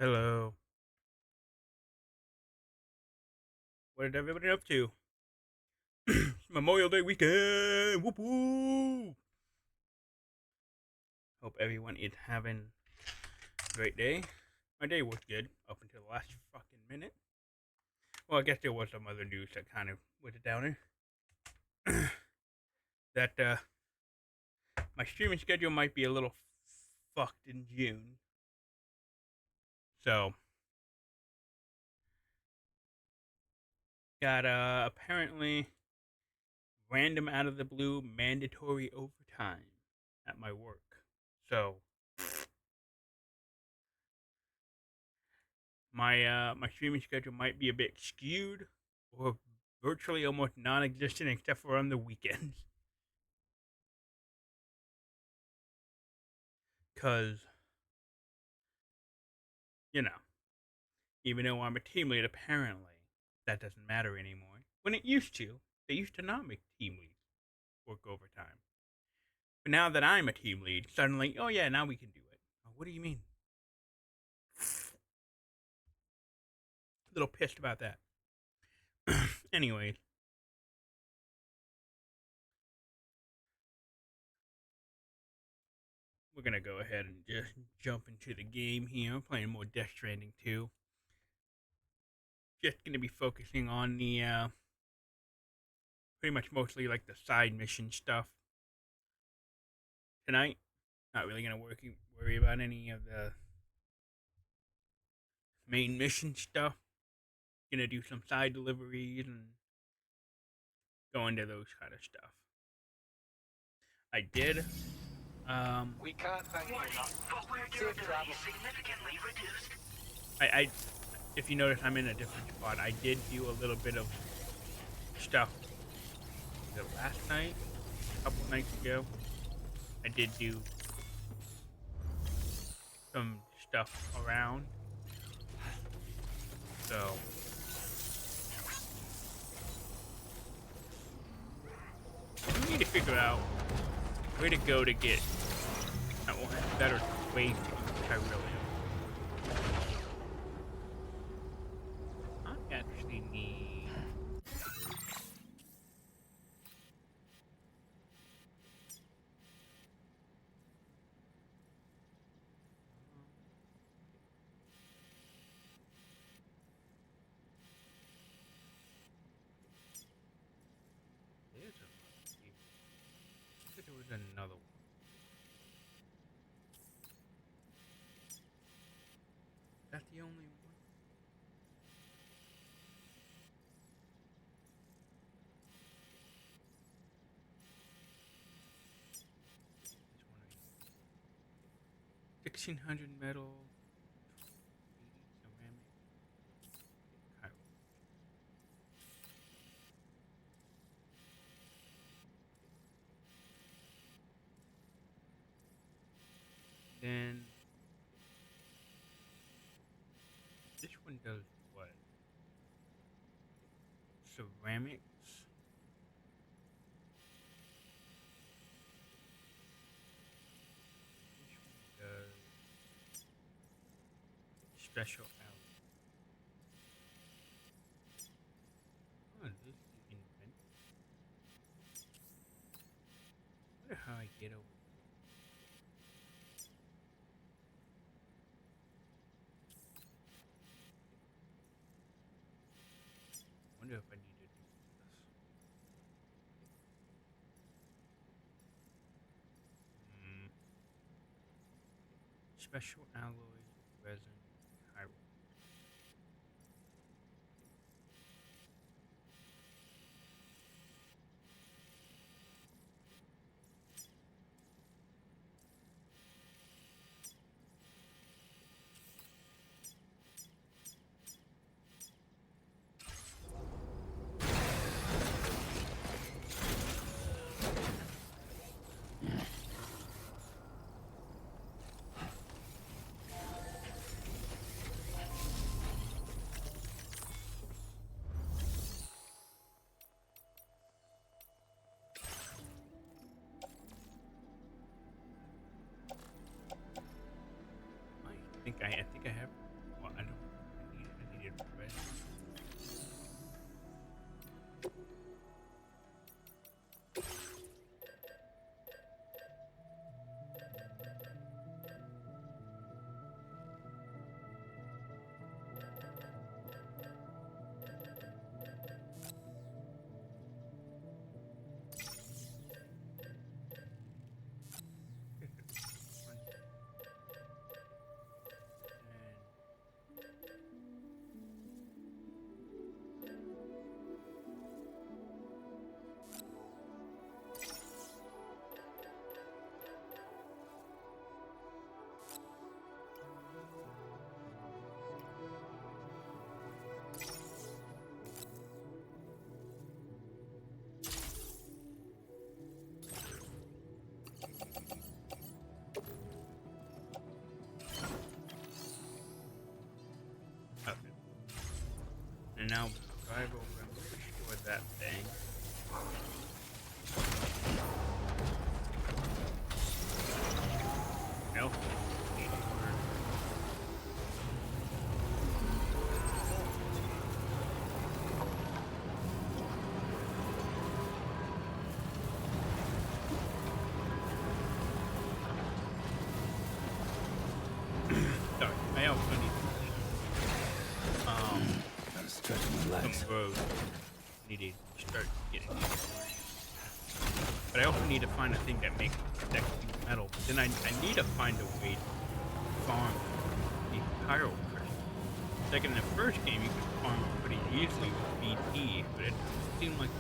Hello. What did everybody up to? It's Memorial Day weekend. Whoop whoop. Hope everyone is having a great day. My day was good up until the last fucking minute. Well, I guess there was some other news that kind of was a downer. that my streaming schedule might be a little fucked in June. So, got apparently random out of the blue mandatory overtime at my work. So, my streaming schedule might be a bit skewed or virtually almost non-existent except for on the weekends. Cause you know, even though I'm a team lead, apparently that doesn't matter anymore. When it used to, they used to not make team leads work overtime. But now that I'm a team lead, suddenly, oh yeah, now we can do it. Oh, what do you mean? A little pissed about that. Anyways, we're gonna go ahead and just jump into the game here. I'm playing more Death Stranding 2. Just gonna be focusing on the pretty much mostly like the side mission stuff tonight. Not really gonna worry about any of the main mission stuff. Gonna do some side deliveries and go into those kind of stuff. I did. We can't thank you enough. But we're durability significantly reduced. I if you notice, I'm in a different spot. I did do a little bit of stuff the last night, a couple nights ago. I did do some stuff around, so we need to figure out where to go to get better ways to get Tyrellium. I actually need. There's a I think there was another one. That's the only one. This one right here. 1600 metal, 80 ceramic, chiral. Then this one does what? Ceramics. This one does special alloy. Oh, this is invent. Wonder how I get over. Wonder if I need to do this. Hmm. Special alloys, resin, chiral. I think I have. and now drive over and restore that thing. Nope. Sorry, I also need Gotta stretch my legs. some roads. I need to start getting these. But I also need to find a thing that makes that keeps metal. But then I need to find a way to farm the pyro crystals. Like in the first game, you could farm it pretty easily with BT, but it doesn't seem like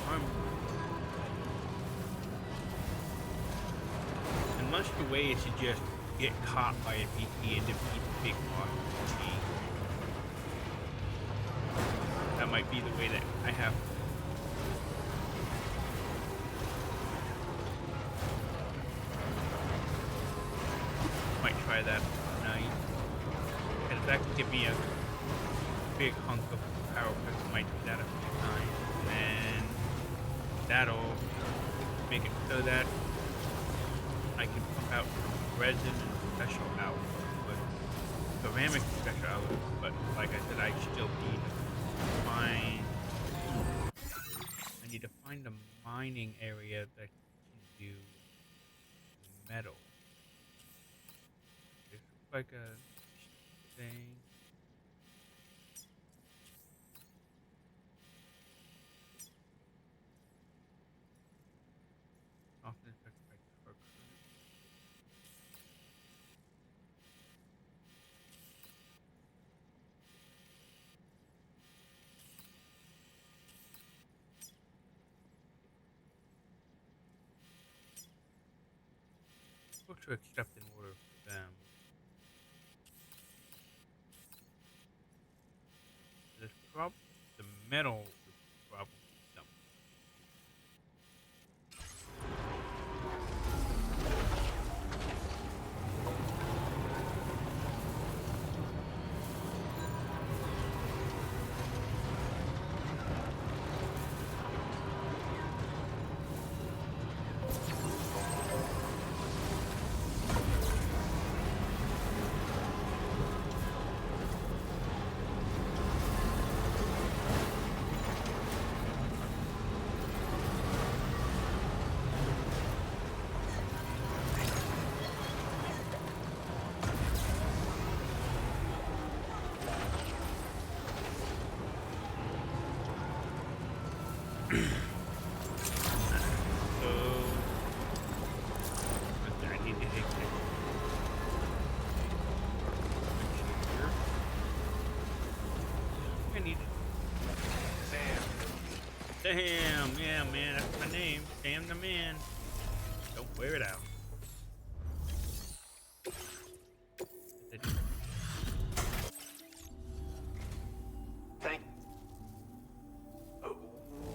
farm. Unless the way is to just get caught by a BT and defeat the big boss BT. That might be the way that I have. Might try that tonight. Because that could give me a big hunk of power crystal. Might do that a few times. And then that'll make it so that I can pump out some resin and special out. But ceramic special out. But like I said, I still need to find. I need to find a mining area that can do metal. This looks like a thing. Often affected by torque current. Look to accept in order for them. This the metal is probably something. I need to hit it. I need it. Sam, yeah, man, that's my name. Sam the man. Don't wear it out. Thank.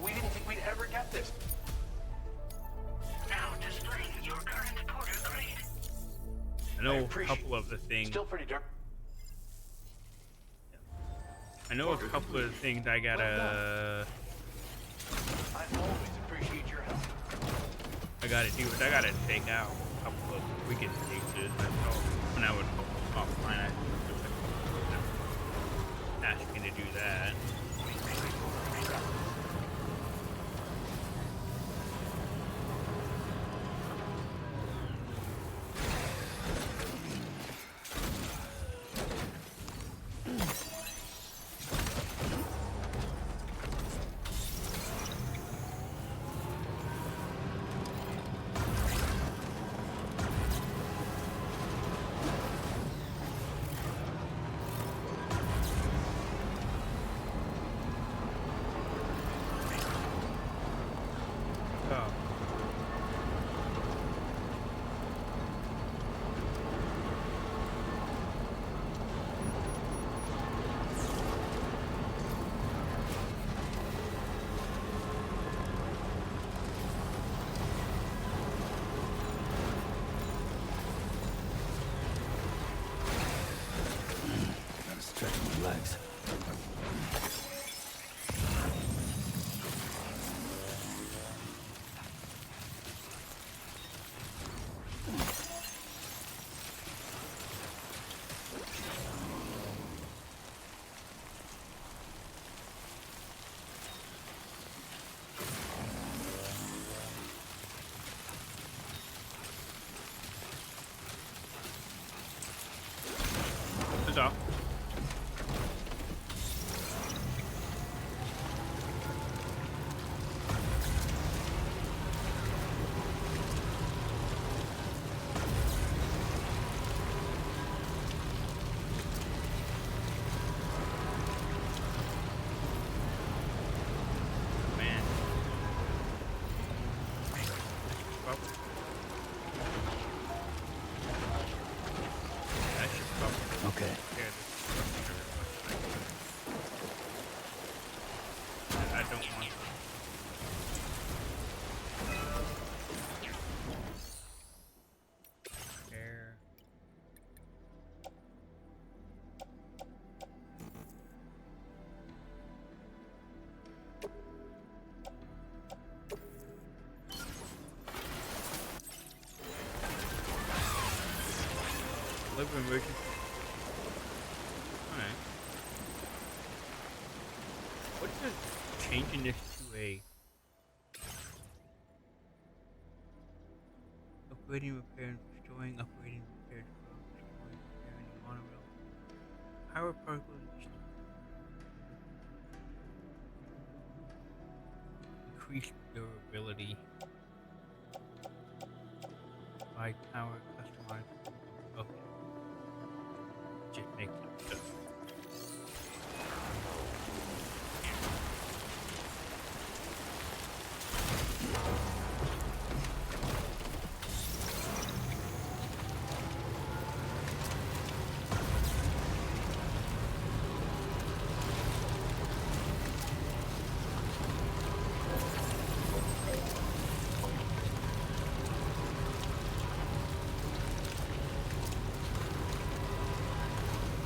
We didn't think we'd ever get this. Now displaying your current porter grade. I know a couple of the things. Still pretty dark. I know a couple of the things I gotta. I always appreciate your help. I gotta do is I gotta take out a couple of wicked cases. That's all. When I would offline, I asking to do that. of emergency. Alright. What's the changing this to a upgrading, repair, and restoring, upgrading, repair, restoring, repairing the monorail. Power particles increase durability. By power customized. Okay. Just make some stuff.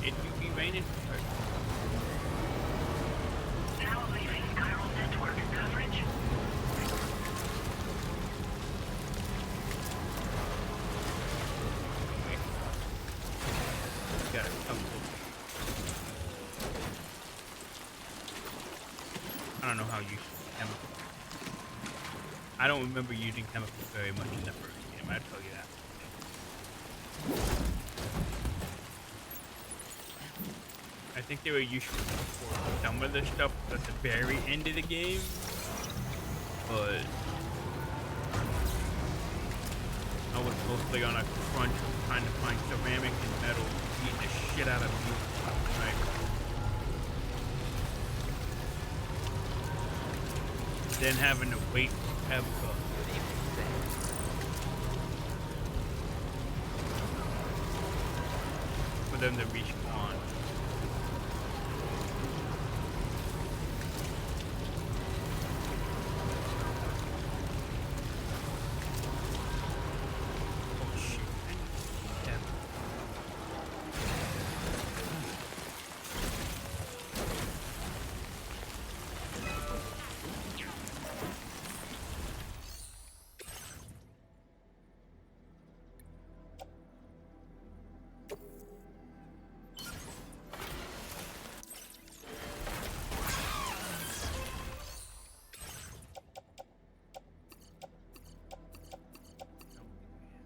It do be raining. Now leaving chiral network coverage. Got a couple. I don't know how you use chemicals. I don't remember using chemicals very much in the first game, I'll tell you that. I think they were useful for some of the stuff at the very end of the game, but I was mostly on a crunch trying to find ceramic and metal, beating the shit out of me. Right. Then having to wait forever for them to respawn. Oh shit, I need to get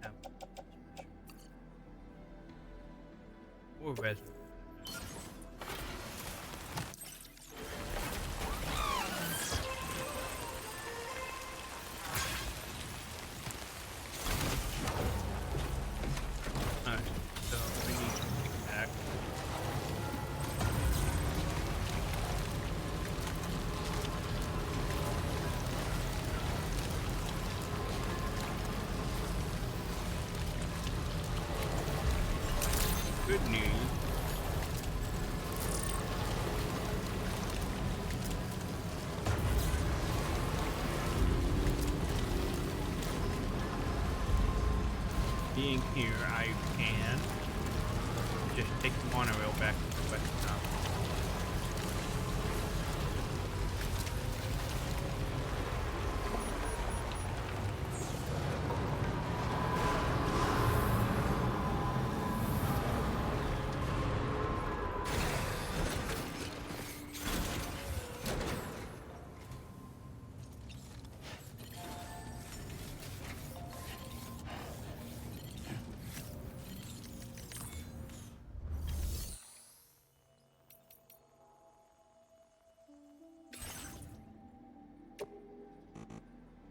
have or resin. Alright, so we need to pick back. Good news. Being here, I can just take the monorail back to the west town.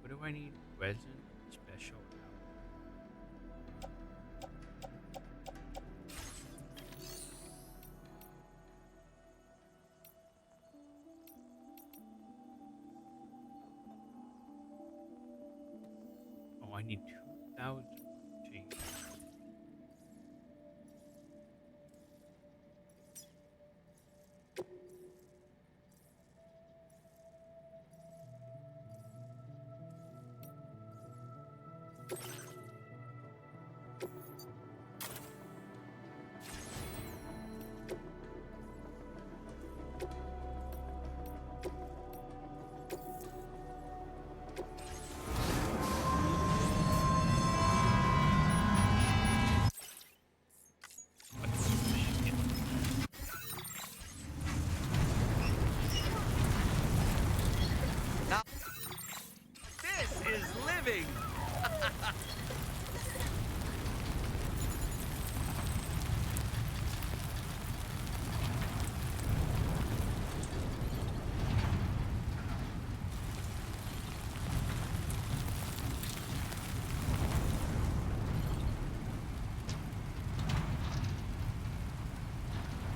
What do I need? Resin? Special? Oh, I need 2,000. Jeez. living!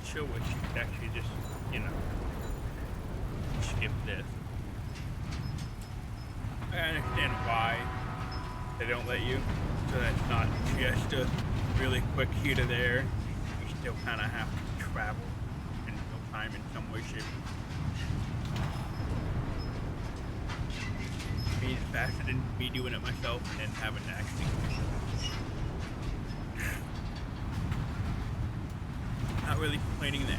Sure wish you could actually just, you know, skip this. I understand why they don't let you, so that's not just a really quick here to there. You still kind of have to travel in real time in some way, shape. I mean, it's faster than me doing it myself and then having to actually. Not really complaining there.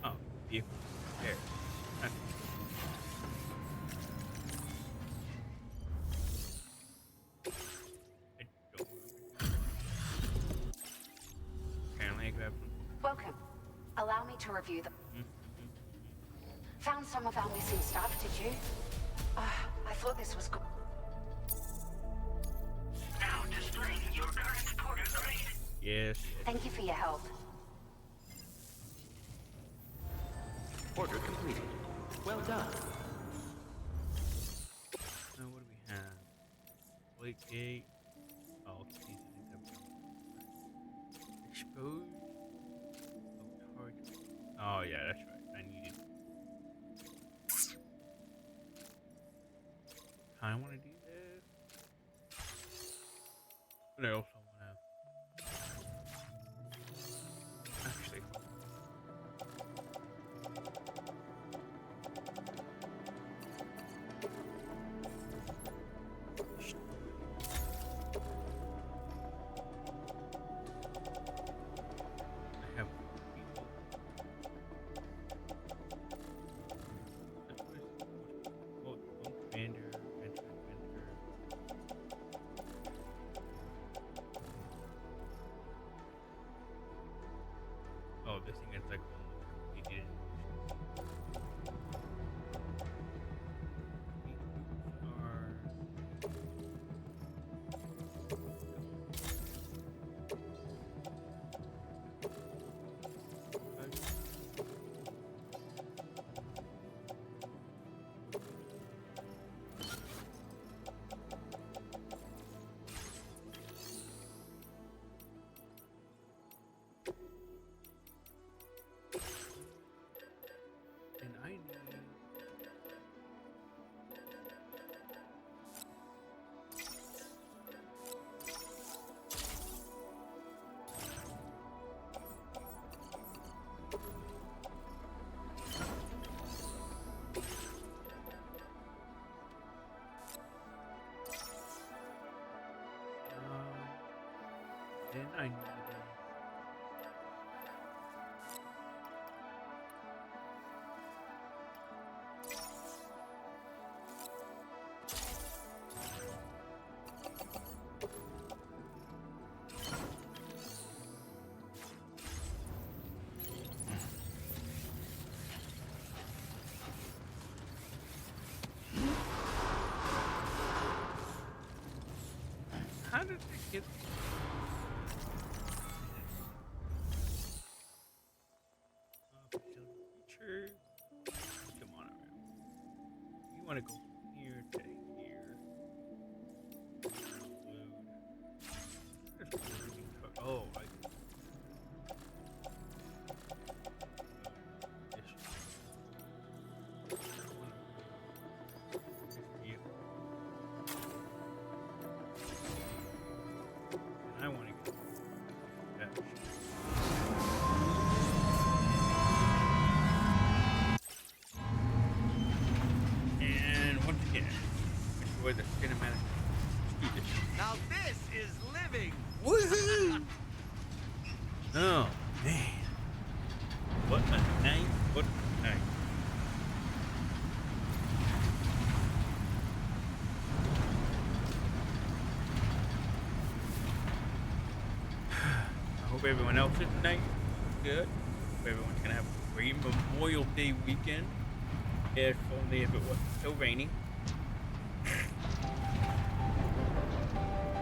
Oh, vehicle there. Okay. I don't remember. Apparently I grabbed one. Welcome. Allow me to review them. Found some of our missing stuff, did you? I thought this was good. Now displaying your current porter grade. Yes. Thank you for your help. Order completed. Well done. Now what do we have? Plate gate. Oh, okay. Exposed. Oh, target. Oh yeah, that's right. I needed. I want to do this, but I also want to actually. I have people. Oh, commander, enter. Oh, this thing is like you did. And I need. Then I need. How did they get? Feature. Come on around. You want to go from here to here. Load. There's one code. Oh, I. I want to get that. Man, what a night! What a night! I hope everyone else's night is good. Hope everyone's gonna have a great Memorial Day weekend. If only if it wasn't so rainy.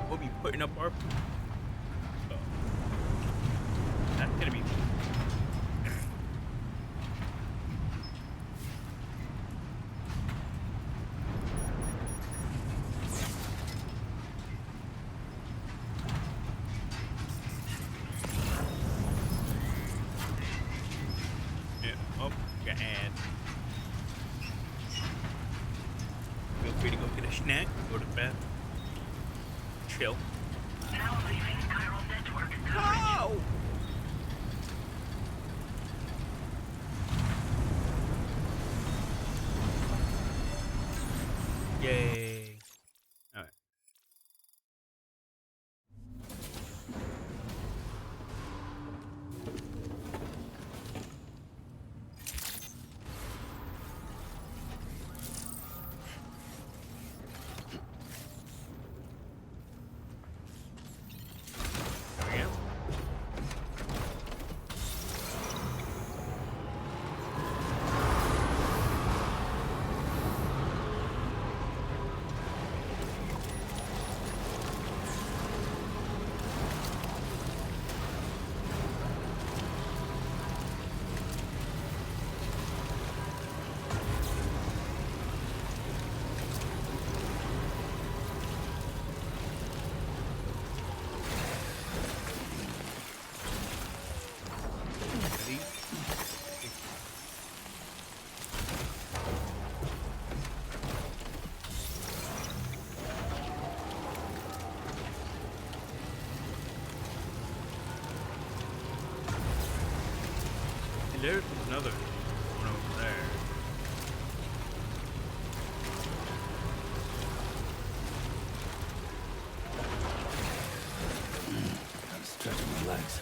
We'll be putting up our. So that's gonna be. Yeah. Oh, got ads. Feel free to go get a snack, go to bed, chill. Now leaving chiral network coverage. Whoa! Yay! All right. There we go. Ready? And there's another one over there. Gotta stretch my legs.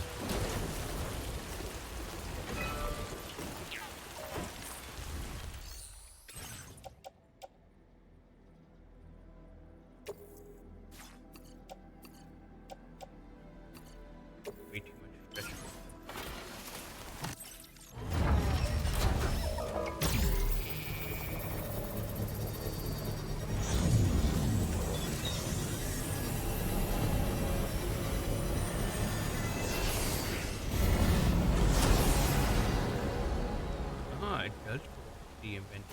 Way too much vegetable. Ah, it does go off the inventory.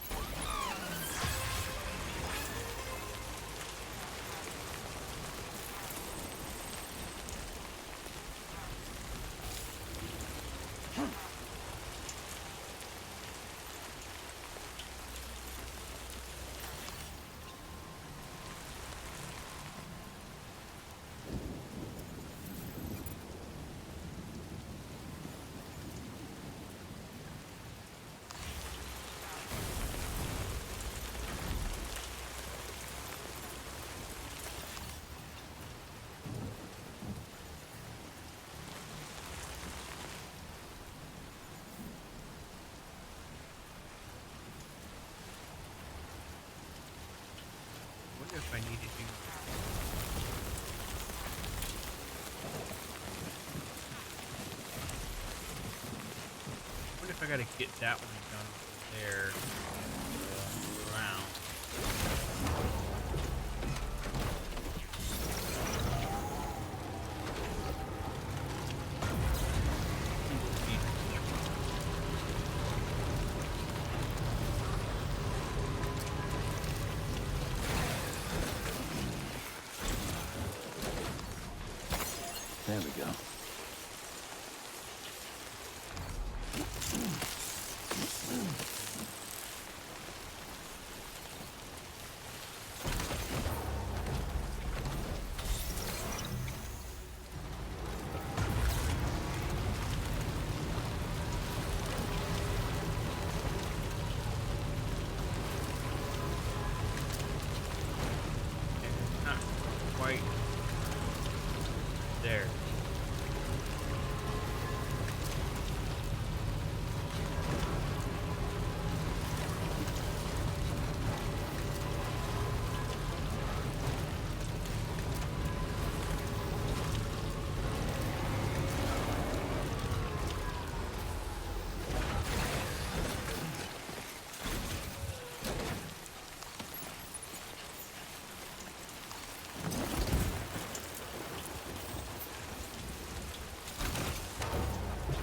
Wonder if I need to do. Wonder if I gotta get that one done there. Around. There we go.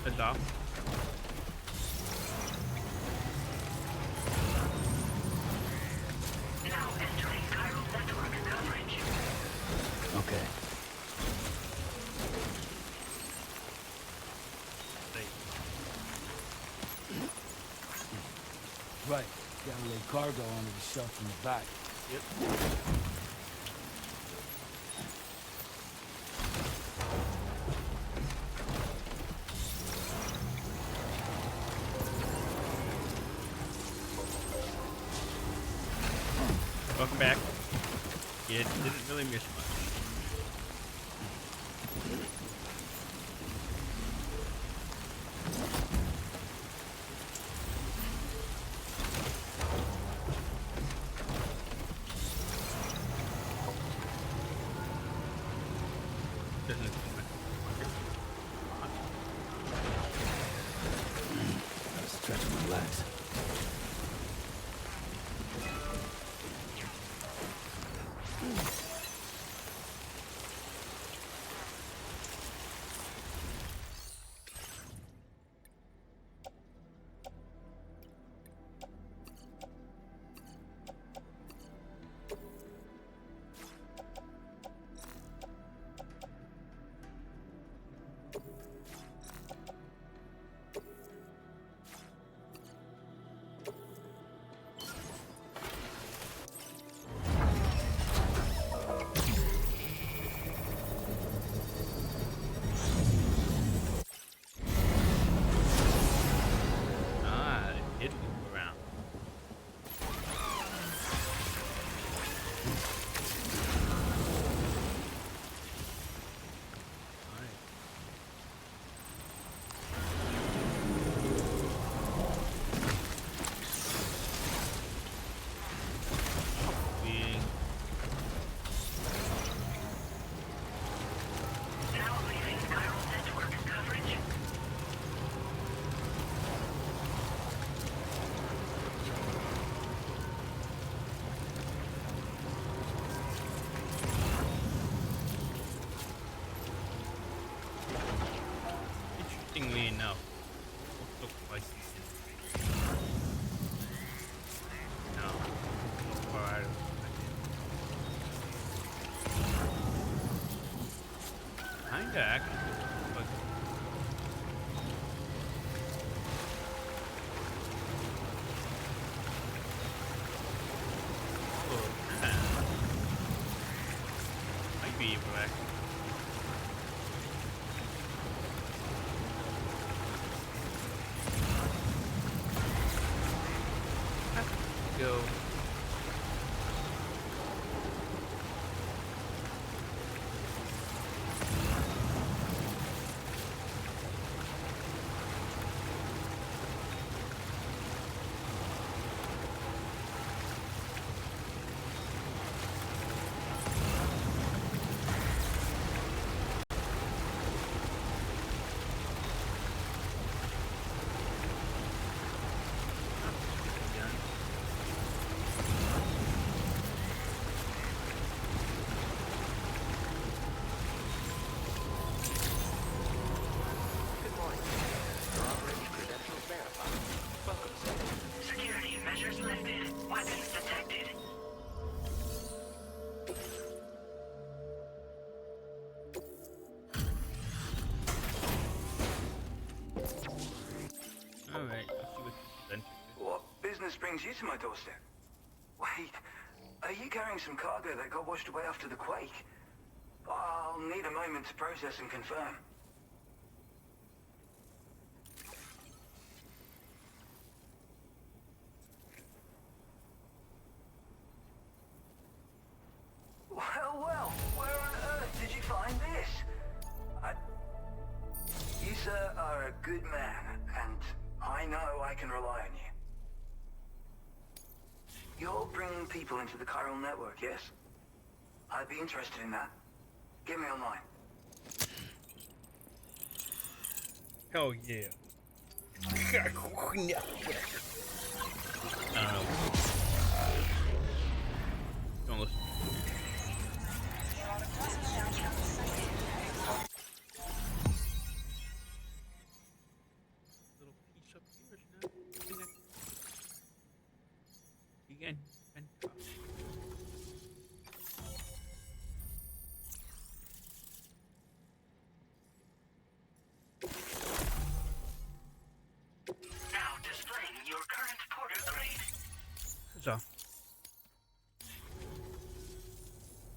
Heads off. Now entering chiral network coverage. Okay. Right. Gotta lay cargo onto the shelf in the back. Yep. Welcome back. You didn't really miss much. Doesn't seem like Gotta stretch my legs. ah, it did move around. Alright. Being Now leaving chiral network coverage. interestingly enough, most look like these no, so far out of kinda actually, but oh, might be evil actually. Go. Good morning. Your operating credentials verified. Welcome, sir. Security measures lifted. Weapons detected. Alright, let's see what this adventure is. What business brings you to my doorstep? Wait, are you carrying some cargo that got washed away after the quake? I'll need a moment to process and confirm. Well, where on earth did you find this? You, sir, are a good man, and I know I can rely on you. You're bringing people into the chiral network, yes? I'd be interested in that. Get me online. Hell yeah. I don't know. Don't listen. again. Fantastic. Now displaying your current porter grade. So,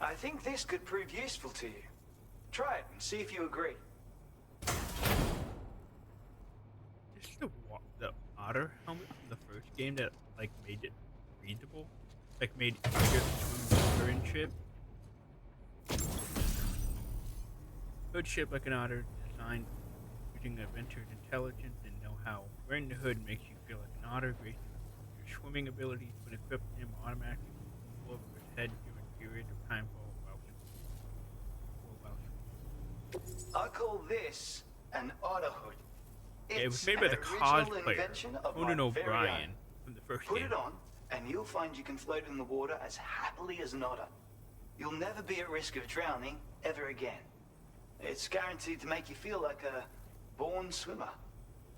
I think this could prove useful to you. Try it and see if you agree. this is the otter helmet from the first game that like made it readable, like made it easier to swim and ship. Hood shaped like an otter, designed using adventure's intelligence and know-how. Wearing the hood makes you feel like an otter, gracing your swimming abilities when equipped him automatically pull over his head during periods of time I call this an otter hood. Yeah, it was It's made by an the original cosplayer, invention of Conan my very O'Brien, own. from the first Put game. it on, and you'll find you can float in the water as happily as an otter. You'll never be at risk of drowning ever again. It's guaranteed to make you feel like a born swimmer,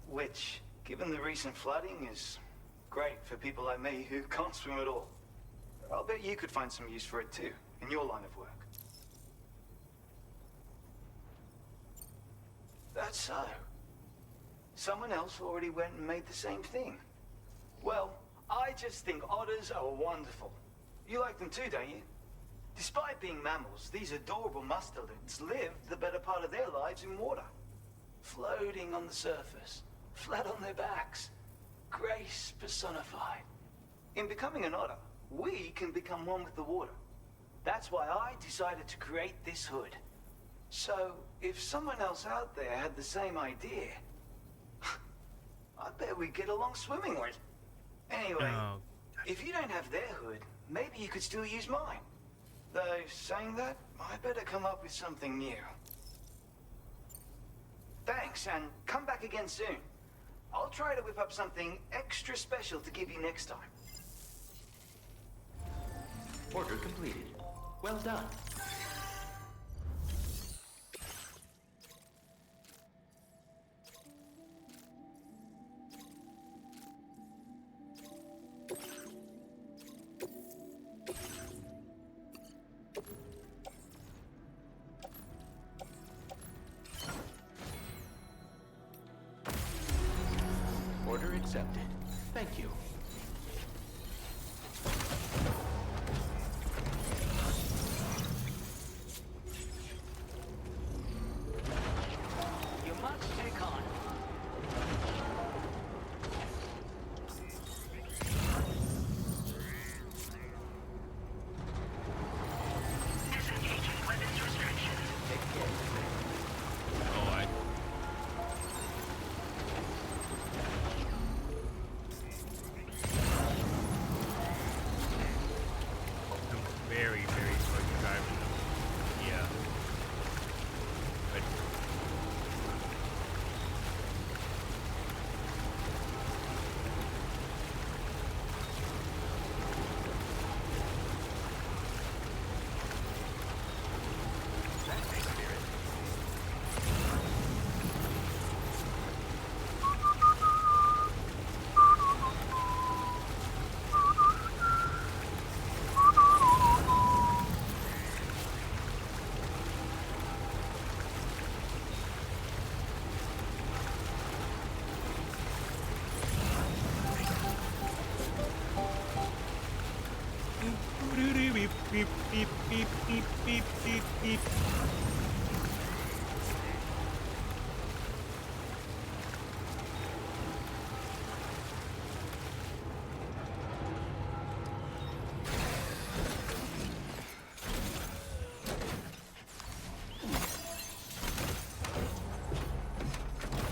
which, given the recent flooding, is great for people like me who can't swim at all. I'll bet you could find some use for it too, in your line of work. That's so. Someone else already went and made the same thing. Well, I just think otters are wonderful. You like them too, don't you? Despite being mammals, these adorable mustelids live the better part of their lives in water. Floating on the surface, flat on their backs. Grace personified. In becoming an otter, we can become one with the water. That's why I decided to create this hood. So, if someone else out there had the same idea, I bet we'd get along swimmingly. Anyway, Oh, if you don't have their hood, maybe you could still use mine. Though, saying that, I better come up with something new. Thanks, and come back again soon. I'll try to whip up something extra special to give you next time. Order completed. Well done. Order accepted. Thank you. You must take on. Disengaging weapons restrictions. oh, I'm very, very slow driving them. Yeah. But beep, beep, beep, beep, beep, beep, beep, beep.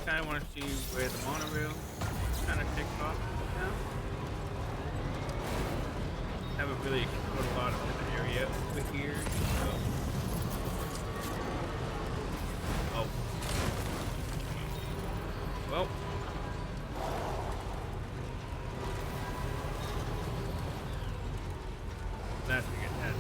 Kind of want to see where the monorail kind of takes off now. Haven't really explored a lot of the area over here. So. Oh. Well. That's good. That's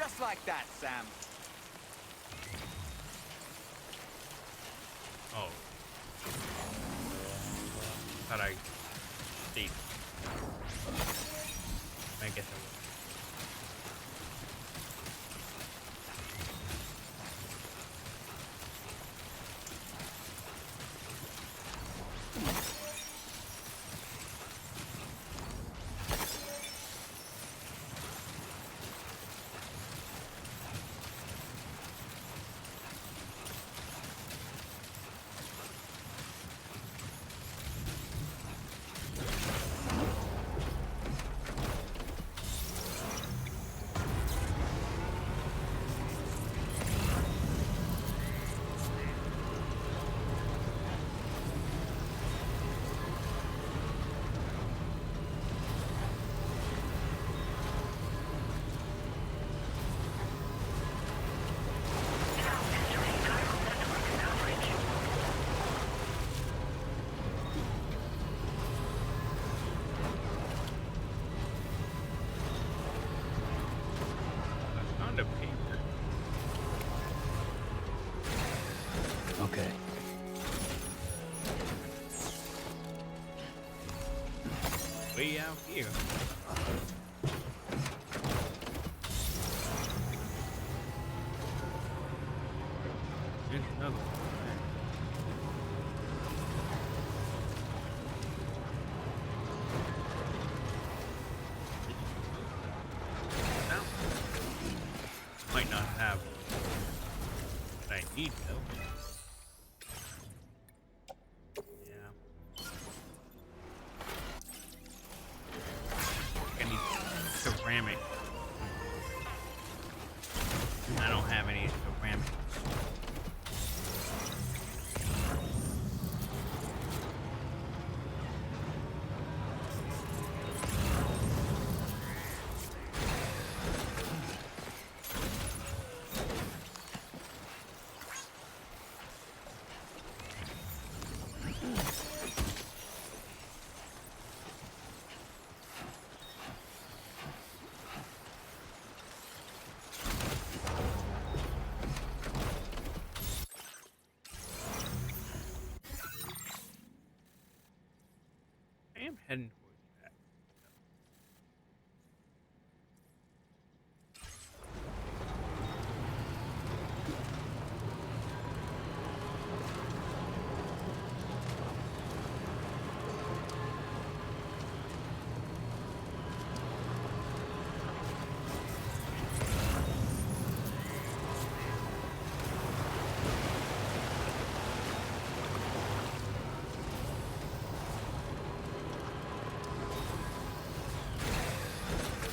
Just like that, Sam. Oh. Thought I stayed. I guess I will. Now entering chiral network coverage. I found a paper. Okay. Way out here. Here's another one. Now, might not have what I need though. Yeah. I need ceramic. I don't have any ceramic. I am heading towards that.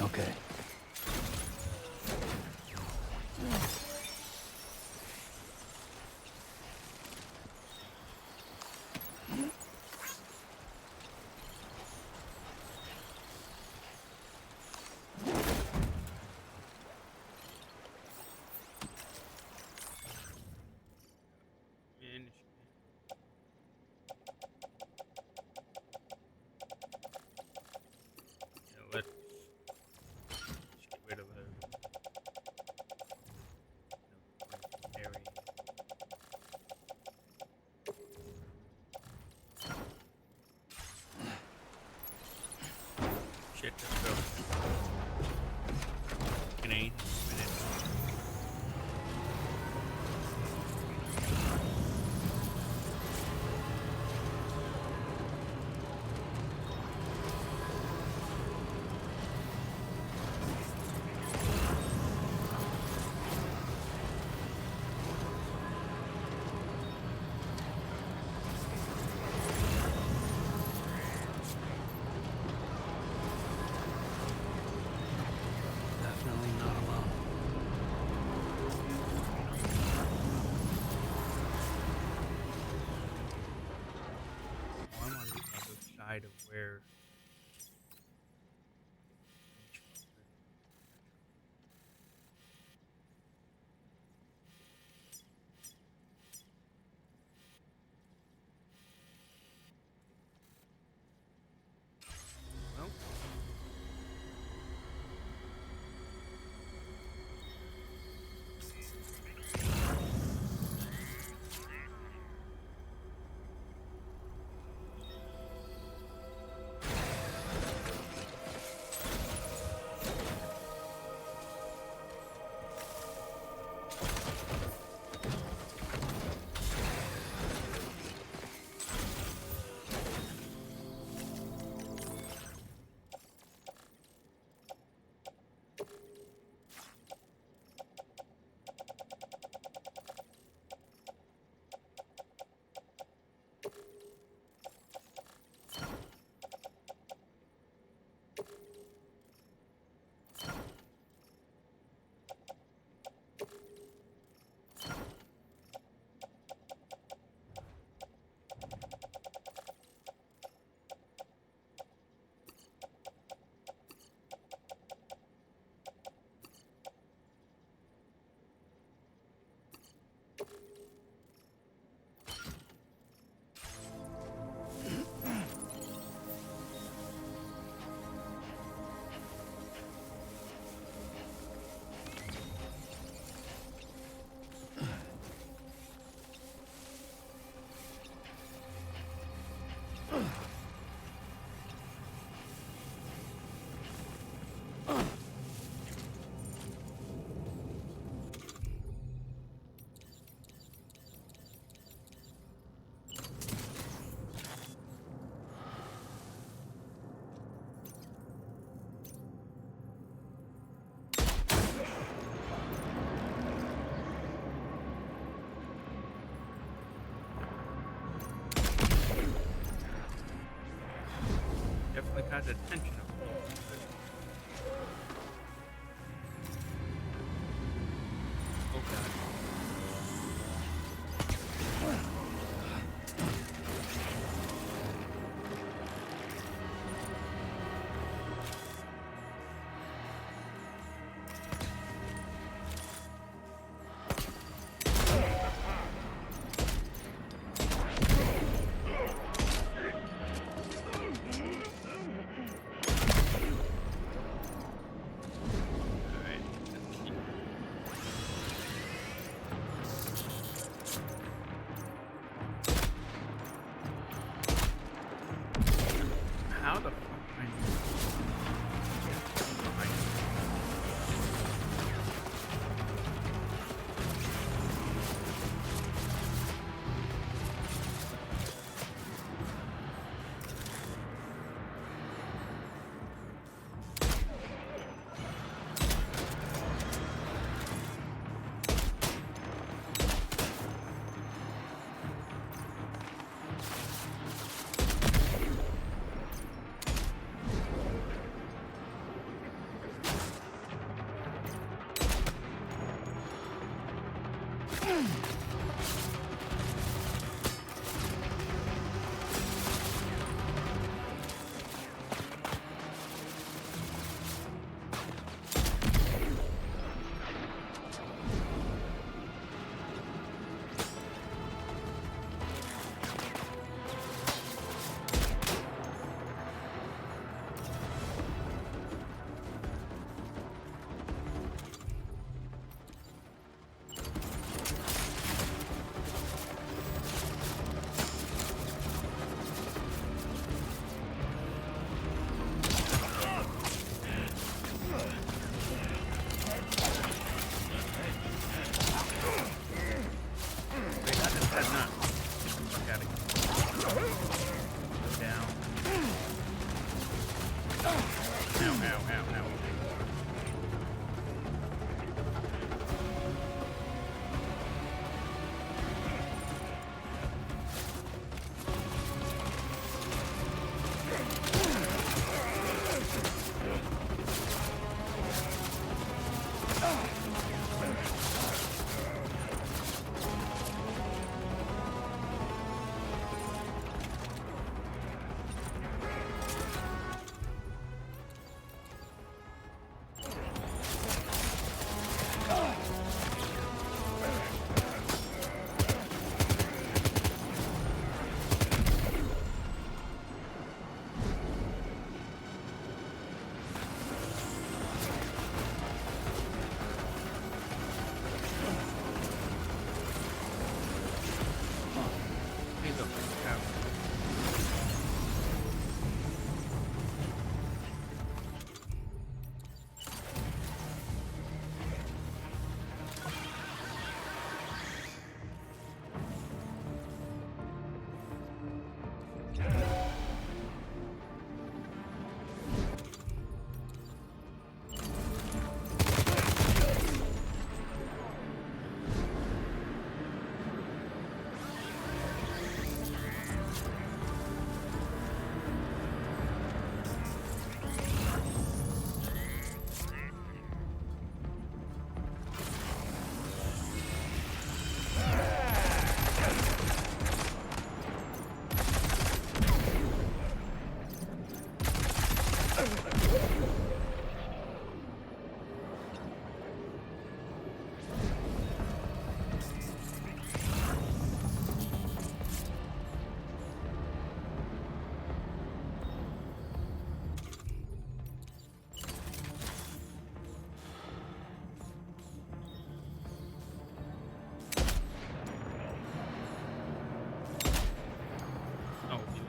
Okay. Management. Yeah, let's get rid of those. Area. Shit, let's go. In a minute. Definitely not alone. Oh, I'm on the other side of where. Well, Wait, I just had not. I gotta go down. Ow, ow, ow, ow. Hey, look, ow. Oh, really?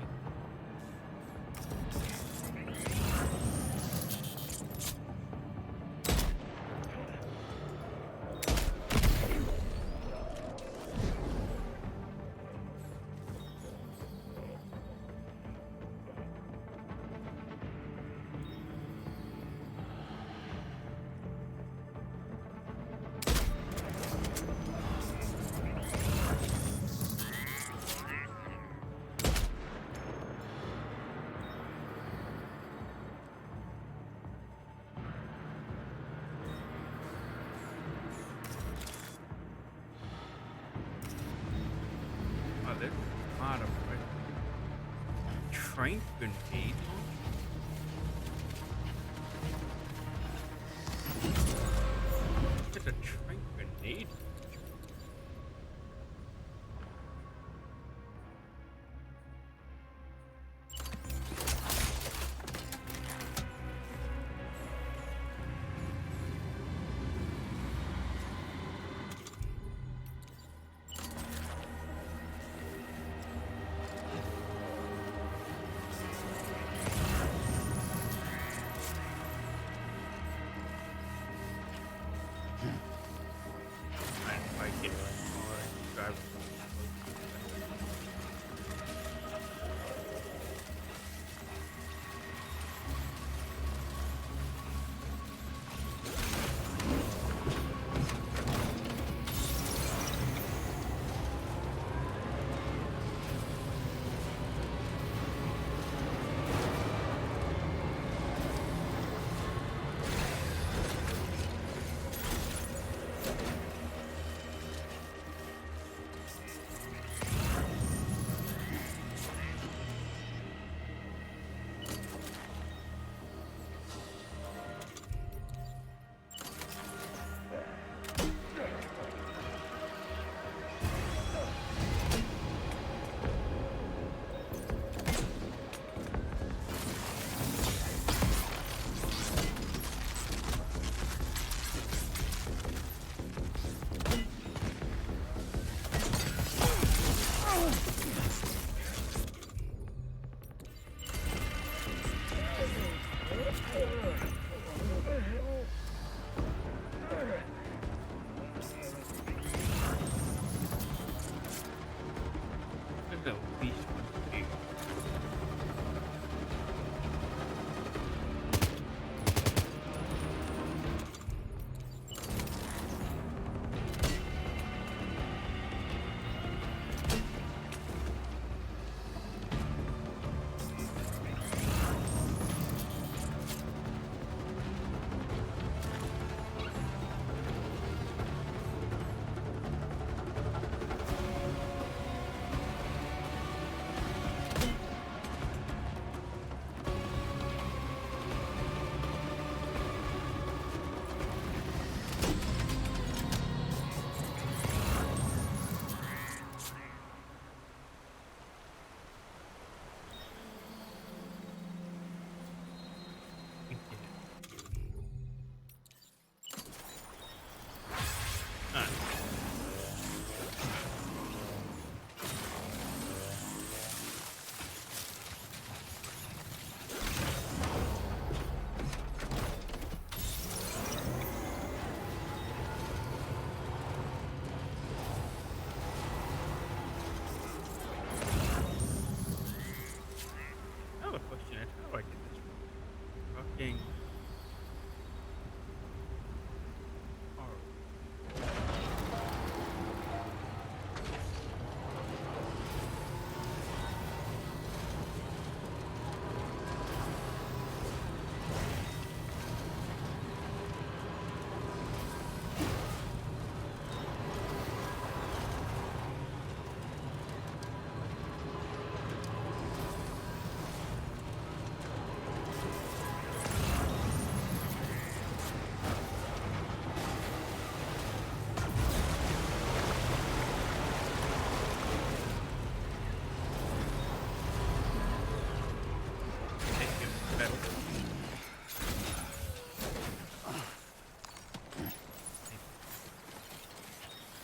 Oh, there's a lot of train grenade. It's a train grenade.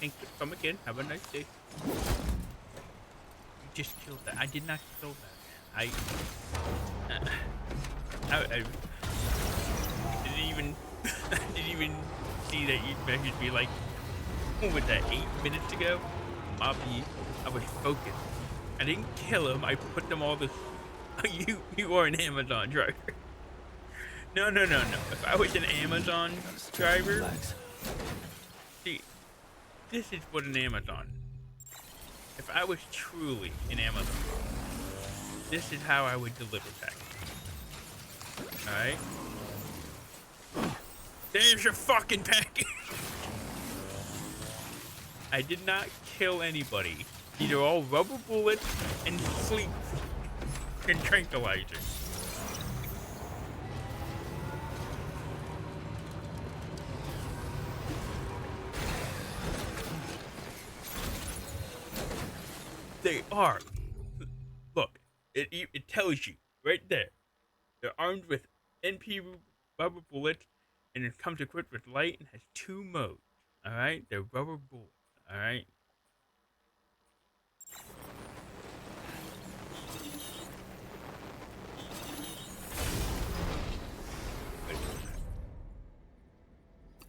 Thank you. Come again. Have a nice day. You just killed that. I did not kill that, man. I didn't even didn't even see that you messaged me like what was that 8 minutes ago? Bobby, I was focused. I didn't kill him. I put them all this. You are an Amazon driver. No. If I was an Amazon driver, see, this is what an Amazon. If I was truly an Amazon, this is how I would deliver packages. Alright? There's your fucking package! I did not kill anybody. These are all rubber bullets and sleep and tranquilizers. They are. Look, it tells you right there. They're armed with NP rubber bullets, and it comes equipped with light and has 2 modes. All right, they're rubber bullets. All right.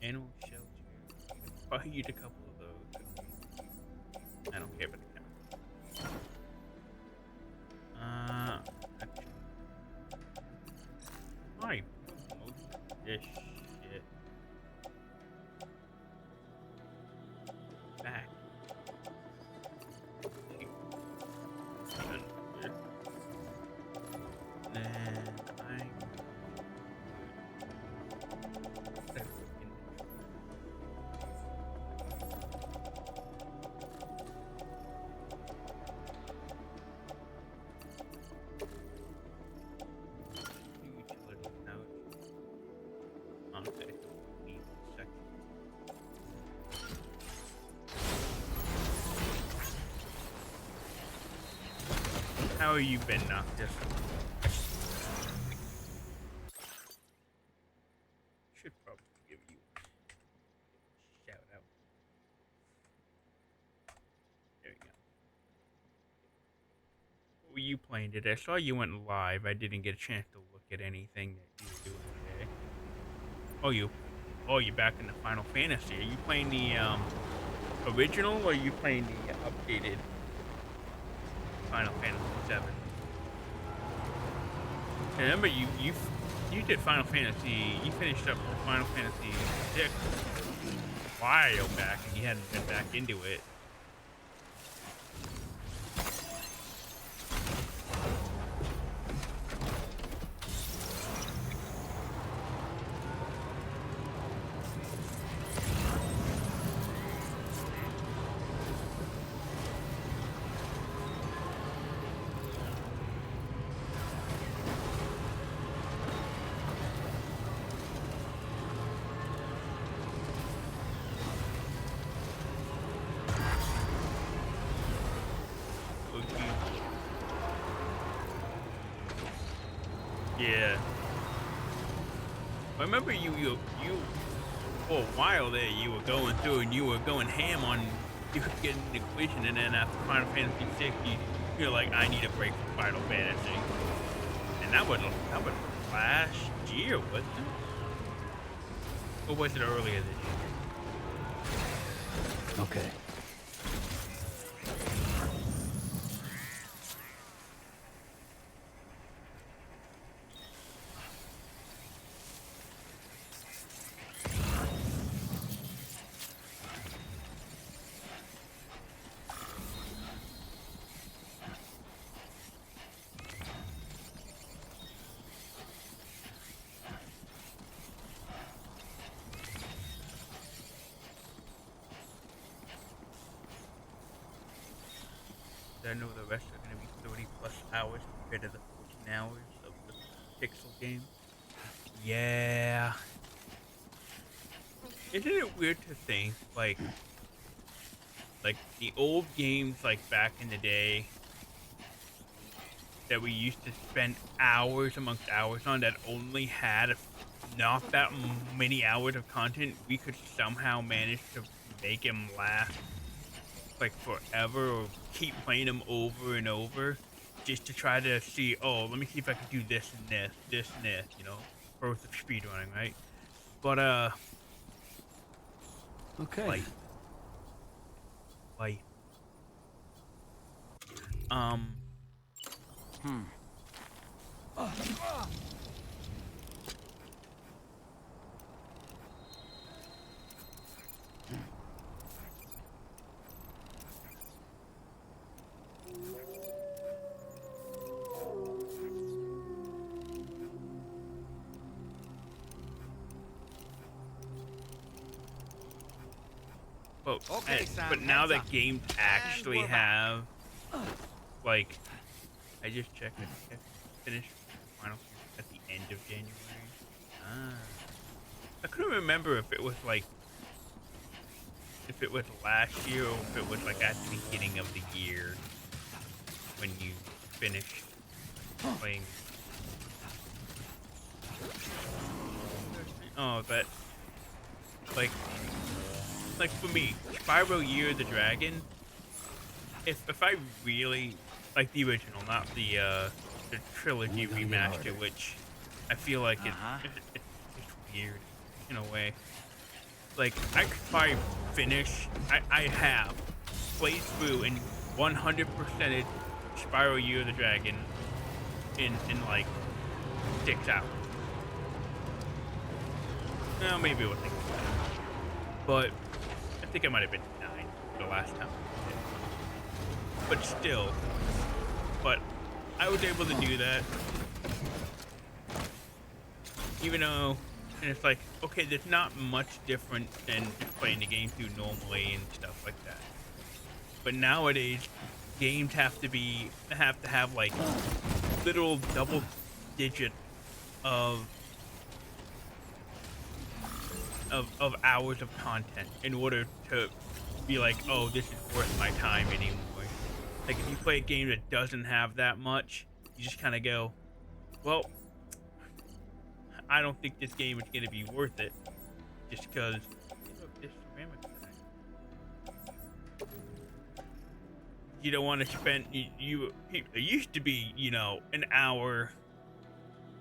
Animal shelter. Probably use a couple of those. I don't care about the camera. Why? This shit. Back. Then how have you been, Noctis? Should probably give you a shout out. There you go. What were you playing today? I saw you went live. I didn't get a chance to look at anything that you were doing today. Oh, you back in the Final Fantasy. Are you playing the original or are you playing the updated Final Fantasy 7? Remember you did Final Fantasy. You finished up Final Fantasy 6 a while back, and you hadn't been back into it. Yeah. I remember you for a while there you were going through and you were going ham on you were getting the completion, and then after Final Fantasy 6 you're like, I need a break from Final Fantasy. And that was last year, wasn't it? Or was it earlier this year? Okay. I know the rest are going to be 30 plus hours compared to the 14 hours of the Pixel game. Yeah. Isn't it weird to think, like the old games, like back in the day, that we used to spend hours amongst hours on, that only had not that many hours of content, we could somehow manage to make him last like forever, or keep playing him over and over, just to try to see, oh, let me see if I can do this and this and this, you know, growth of speedrunning, right? But Okay. life, life. Um, but now that games actually have, like, I just checked it. Finished final at the end of January. Ah, I couldn't remember if it was like, if it was last year or if it was like at the beginning of the year when you finished playing. Oh, that, like for me, Spyro Year of the Dragon. If I really like the original, not the trilogy remaster, which I feel like it's weird in a way. Like, I could probably finish. I have played through and 100%ed Spyro Year of the Dragon in like 6 hours. No, maybe it was like 7. But I think it might have been 9 the last time. But still, I was able to do that. Even though, and it's like, okay, there's not much different than just playing the game through normally and stuff like that. But nowadays, games have to have like literal double digit of hours of content in order to be like, oh, this is worth my time anymore. Like, if you play a game that doesn't have that much, you just kind of go, well, I don't think this game is going to be worth it, just because, look, this ceramic tonight. You don't want to spend, it used to be, you know, an hour.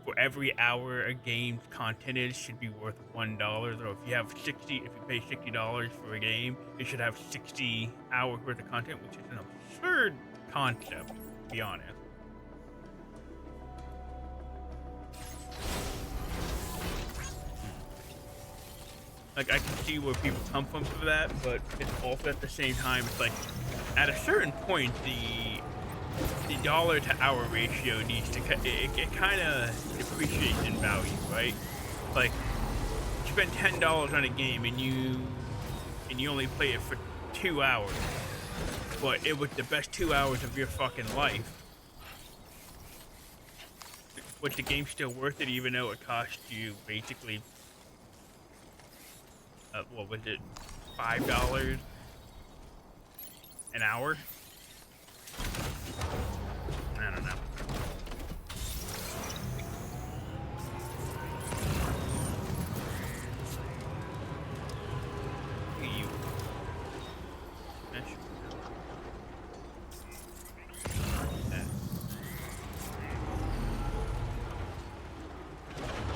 For every hour a game's content is, should be worth $1. Or if you pay $60 for a game, it should have 60 hours worth of content, which is an absurd concept, to be honest. Like, I can see where people come from for that, but it's also at the same time, it's like, at a certain point, the dollar to hour ratio needs to, it kind of depreciates in value, right? Like, you spend $10 on a game and you only play it for 2 hours, but it was the best 2 hours of your fucking life. Was the game still worth it, even though it cost you basically, what was it, $5 an hour? I don't know. You.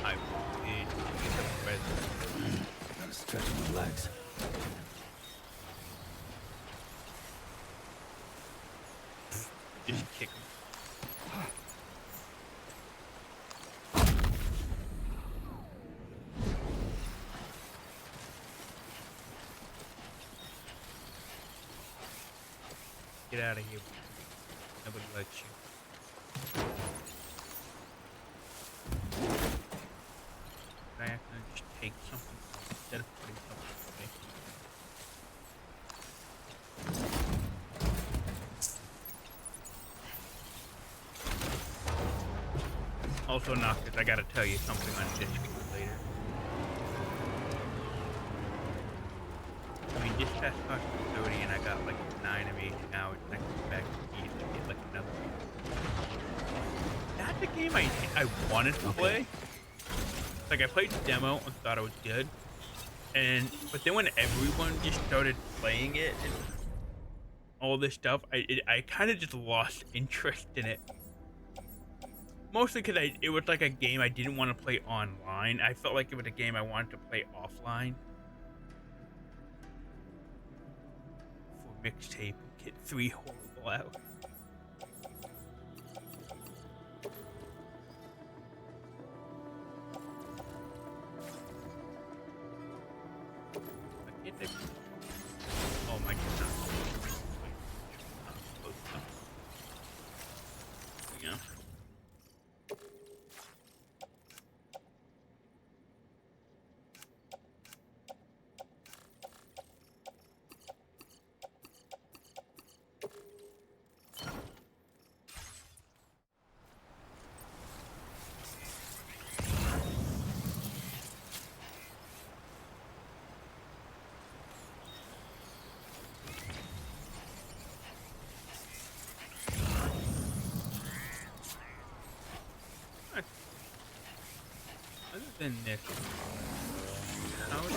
I did Gotta stretch my legs. just kick him. Get out of here. Nobody likes you. I have to just take something instead of putting something away. Also, Noctis, I gotta tell you something on this later. I mean, this past cost me 30 and I got like 9 amazing hours and I can back to easily get like another one. That's a game I wanted to play. Like, I played the demo and thought it was good. But then when everyone just started playing it and all this stuff, I kind of just lost interest in it. Mostly because it was like a game I didn't want to play online. I felt like it was a game I wanted to play offline. For mixtape, get 3 horrible hours. I can't take. Oh my god. Yeah. Other than this, how did...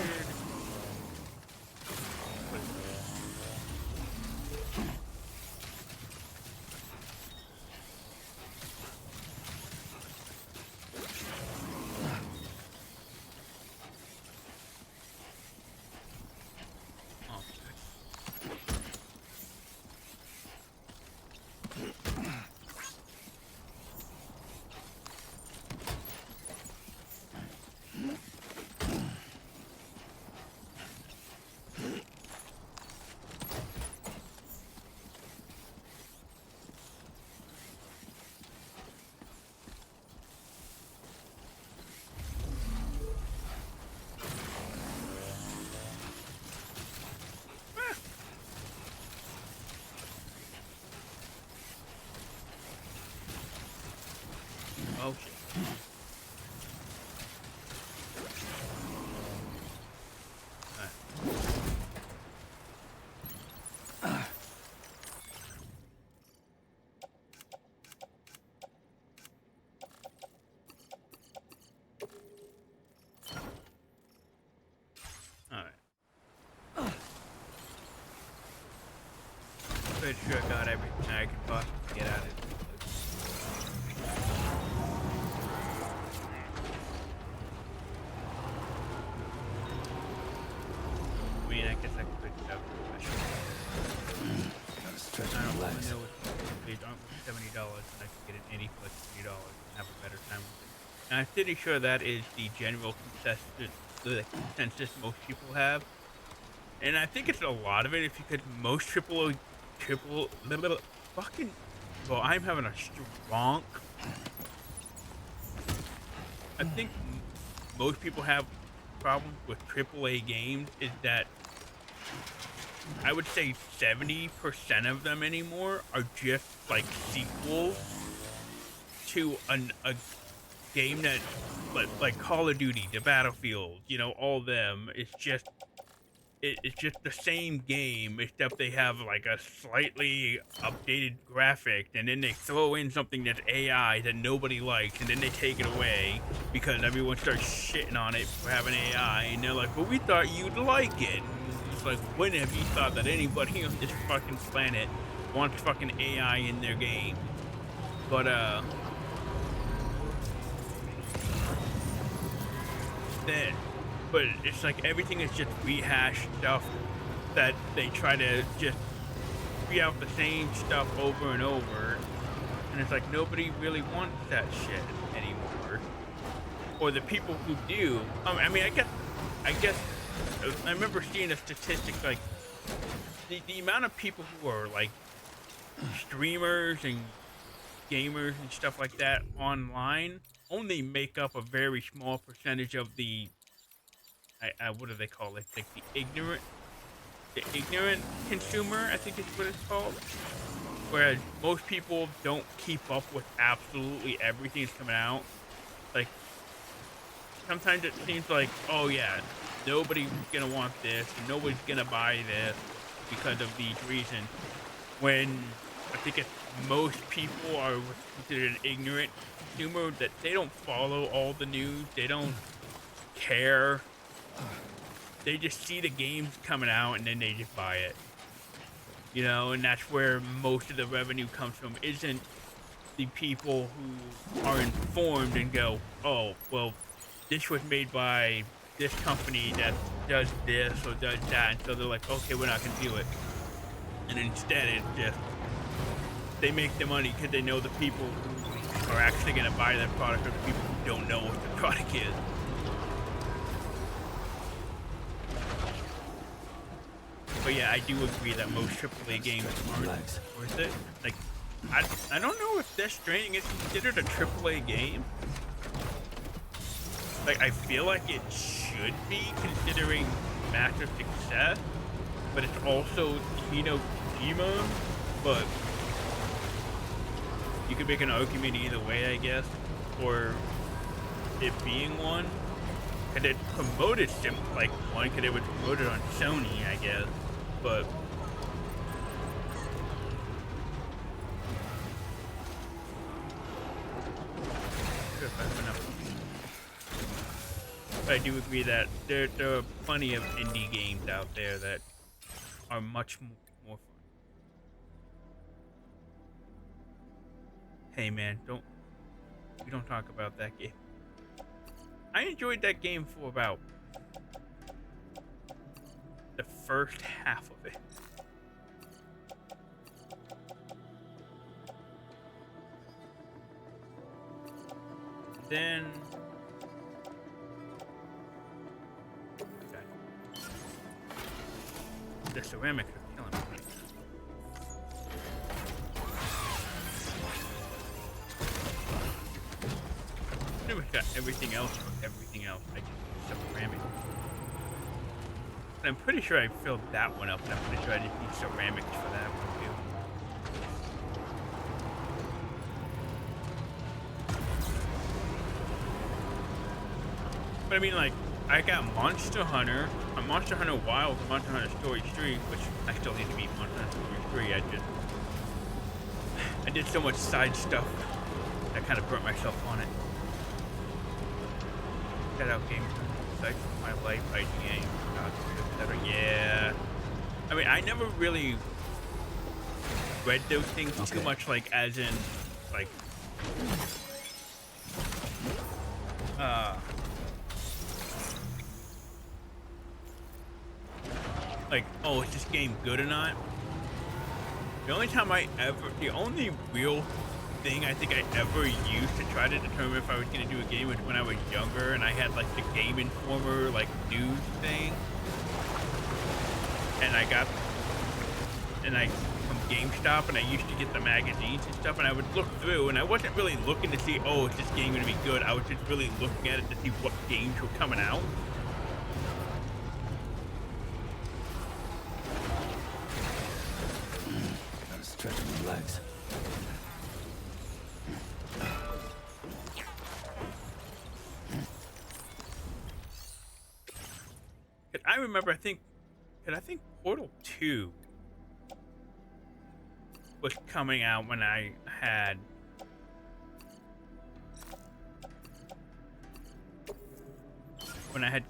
Oh, oh shit. Alright. Pretty sure I got everything I could possibly get out of it. I mean, I guess I could have Gotta stretch I don't my really legs. know what these aren't worth $70 and I could get an 80 for $30 and have a better time with it. And I'm pretty sure that is the general consensus most people have. And I think it's a lot of it if you could most fucking well, I'm having a strong I think most people have problems with AAA games is that I would say 70% of them anymore are just like sequels to a game that like Call of Duty, the Battlefield, you know, all them. It's just the same game, except they have like a slightly updated graphic, and then they throw in something that's AI that nobody likes, and then they take it away because everyone starts shitting on it for having AI, and they're like, "Well, we thought you'd like it." And it's like, when have you thought that anybody on this fucking planet wants fucking AI in their game? But then. But it's like everything is just rehashed stuff that they try to just re out the same stuff over and over. And it's like nobody really wants that shit anymore. Or the people who do. I mean, I guess, I remember seeing a statistic like the amount of people who are like streamers and gamers and stuff like that online only make up a very small percentage of the what do they call it? Like the ignorant consumer, I think is what it's called. Whereas most people don't keep up with absolutely everything that's coming out. Like sometimes it seems like, oh yeah, nobody's gonna want this, and nobody's gonna buy this because of these reasons. When I think it's most people are considered an ignorant consumer, that they don't follow all the news, they don't care they just see the games coming out and then they just buy it. You know, and that's where most of the revenue comes from. Isn't the people who are informed and go, oh, well, this was made by this company that does this or does that, and so they're like, okay, we're not gonna do it. And instead, it's just they make the money because they know the people who are actually gonna buy that product are the people who don't know what the product is. But yeah, I do agree that most AAA games aren't worth it. Like, I don't know if Death Stranding is considered a AAA game. Like, I feel like it should be, considering massive success, but it's also Kojima, but you could make an argument either way, I guess, for it being one. Cause it promoted like one, cause it was promoted on Sony, I guess, but I do agree that there are plenty of indie games out there that are much more fun. Hey man, we don't talk about that game. I enjoyed that game for about the first half of it. Then the ceramics are killing me. Pretty much got everything else for everything else. I just use ceramic. And I'm pretty sure I filled that one up, and I'm pretty sure I just need ceramics for that one too. But I mean, like, I got Monster Hunter, Monster Hunter Wild, Monster Hunter Story 3, which I still need to beat Monster Hunter Story 3. I did so much side stuff, I kind of burnt myself on it. Shout out Game Sites of My Life, IGA, etc. Yeah. I mean, I never really read those things too much, like, as in, like, oh, is this game good or not? The only real thing I think I ever used to try to determine if I was going to do a game was when I was younger and I had like the Game Informer like news thing. And I from GameStop, and I used to get the magazines and stuff, and I would look through, and I wasn't really looking to see, oh, is this game going to be good? I was just really looking at it to see what games were coming out. Stretching my legs. I remember, I think Portal 2 was coming out when I had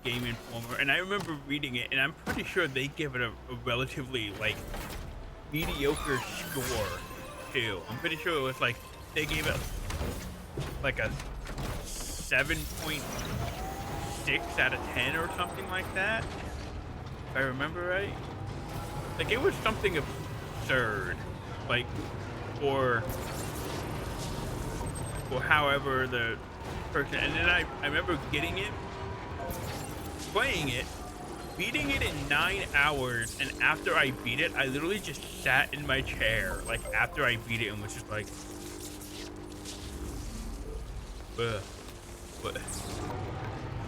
Game Informer, and I remember reading it, and I'm pretty sure they give it a relatively like mediocre score too. I'm pretty sure it was like they gave it like a 7.6 out of 10 or something like that, if I remember right. Like, it was something absurd, like, or however the person. And then I remember getting it, playing it, beating it in 9 hours, and after I beat it, I literally just sat in my chair, like, after I beat it, and was just like,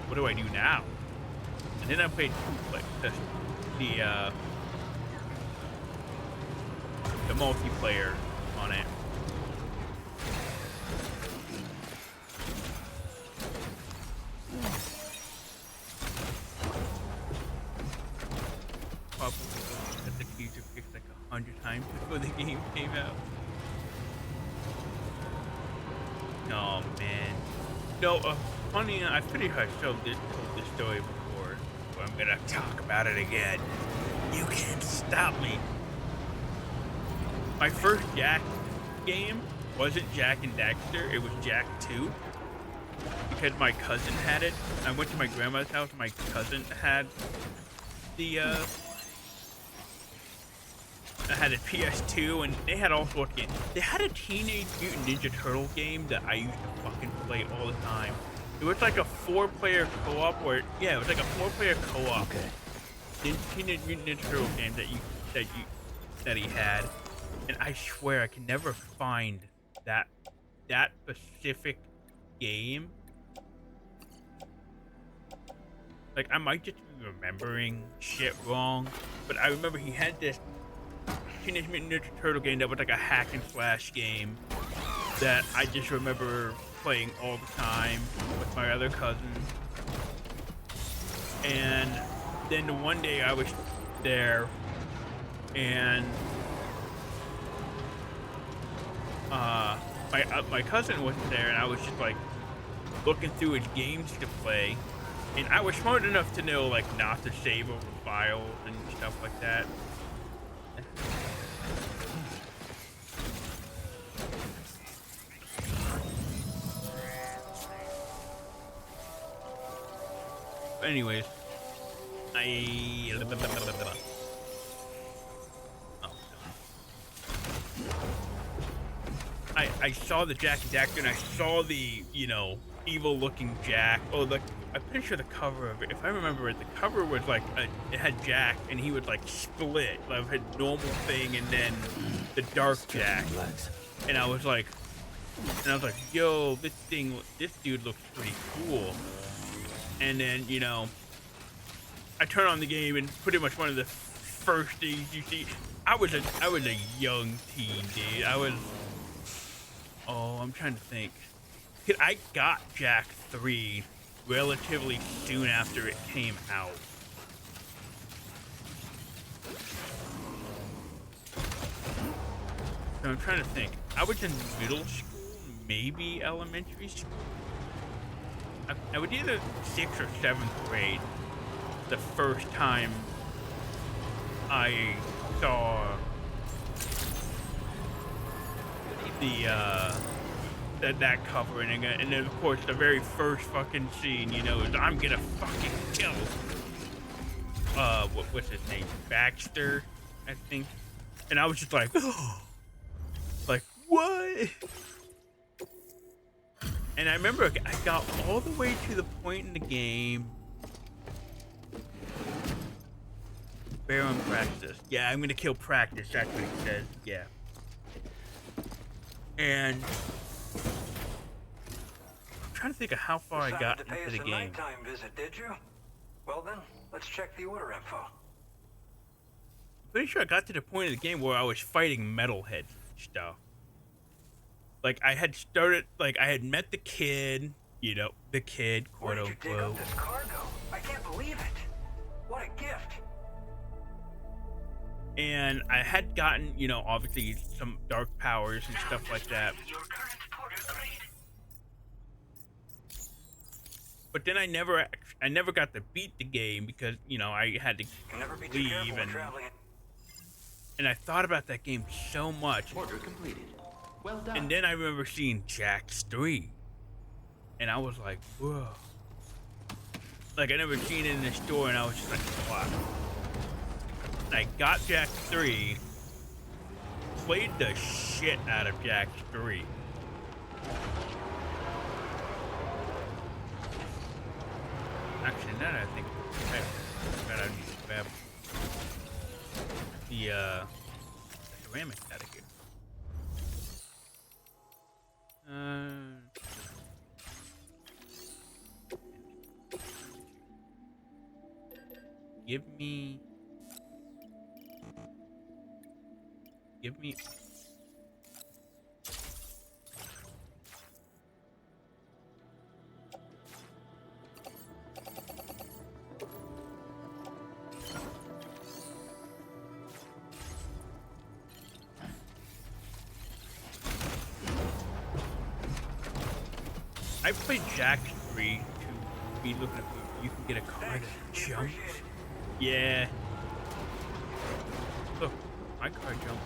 what do I do now? And then I played like the multiplayer on it. Probably at the teaser fixed like 100 times before the game came out. Oh man. No, funny, I'm pretty sure I told this story before. I'm gonna talk about it again. You can't stop me. My first Jack game wasn't Jack and Daxter, it was Jack 2. Because my cousin had it. I went to my grandma's house and my cousin had the I had a PS2 and they had all sorts of games. They had a Teenage Mutant Ninja Turtle game that I used to fucking play all the time. It was like a 4-player co-op or yeah, it was like a 4-player co-op. Okay. Teenage Mutant Ninja Turtle game that he had. And I swear I can never find that specific game. Like I might just be remembering shit wrong, but I remember he had this Teenage Mutant Ninja Turtle game that was like a hack and slash game that I just remember playing all the time with my other cousins. And then the one day I was there and my cousin wasn't there and I was just like looking through his games to play. And I was smart enough to know like not to save over files and stuff like that. Anyways, I saw the Jack and Daxter and I saw the, you know, evil looking Jack. Oh, I'm pretty sure the cover of it, if I remember it, the cover was like, it had Jack and he would like split. Like had normal thing and then the dark Jack. And I was like, yo, this dude looks pretty cool. And then, you know, I turn on the game and pretty much one of the first things you see, I was a young teen, dude. I'm trying to think. I got Jack 3 relatively soon after it came out. So I'm trying to think. I was in middle school, maybe elementary school. I was either 6th or 7th grade the first time I saw that cover, and then of course the very first fucking scene, you know, is I'm gonna fucking kill what's his name, Baxter, I think. And I was just like, oh, like what? And I remember I got all the way to the point in the game. Baron Practice. Yeah, I'm gonna kill Practice. That's what he says. Yeah. And I'm trying to think of how far I got into the game. Nighttime visit, did you? Well then, let's check the order info. I'm pretty sure I got to the point of the game where I was fighting metalheads and stuff. Like I had started, like I had met the kid, you know, the kid, quote unquote. Where did you dig up this cargo? I can't believe it. What a gift. And I had gotten, you know, obviously some dark powers and stuff like that. Your current porter grade. But then I never got to beat the game because, you know, I had to leave and I thought about that game so much. Order completed. Well done. And then I remember seeing Jack's 3. And I was like, whoa. Like I never seen it in the store and I was just like, wow. And I got Jack 3, played the shit out of Jack 3. Actually, now that I think I need to grab the ceramic out of here. Give me. I played Jack 3 to be looking at food. you can get a car Thanks. that We jumps. appreciate it. Yeah. Look, my car jumped.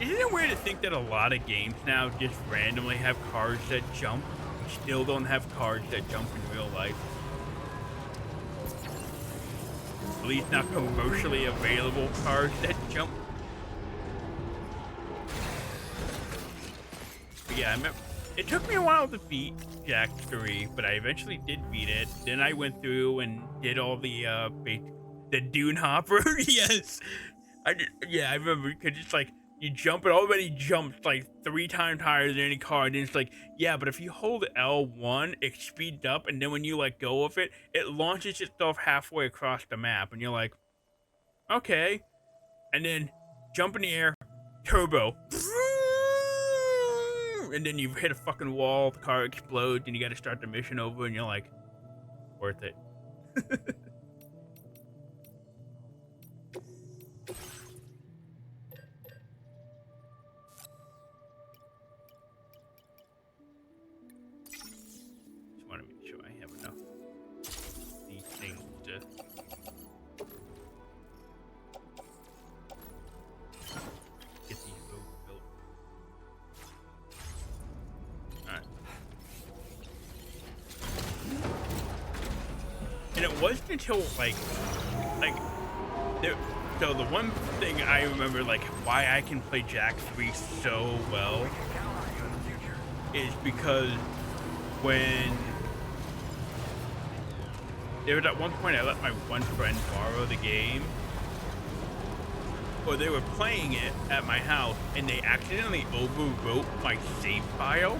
Isn't it weird to think that a lot of games now just randomly have cars that jump? We still don't have cars that jump in real life. At least not commercially available cars that jump. But yeah, I remember it took me a while to beat Jack 3, but I eventually did beat it. Then I went through and did all the dune hopper. Yes, yeah, I remember because it's like you jump, it already jumps like 3 times higher than any car. And then it's like, yeah, but if you hold L1, it speeds up, and then when you let go of it, it launches itself halfway across the map, and you're like, okay, and then jump in the air, turbo, and then you hit a fucking wall, the car explodes, and you got to start the mission over, and you're like, worth it. Just want to make sure I have enough of these things to get these roads built. Alright. And it wasn't until like there, so the one thing I remember, like why I can play Jack 3 so well, is because when there was at one point I let my one friend borrow the game, or they were playing it at my house, and they accidentally overwrote my save file,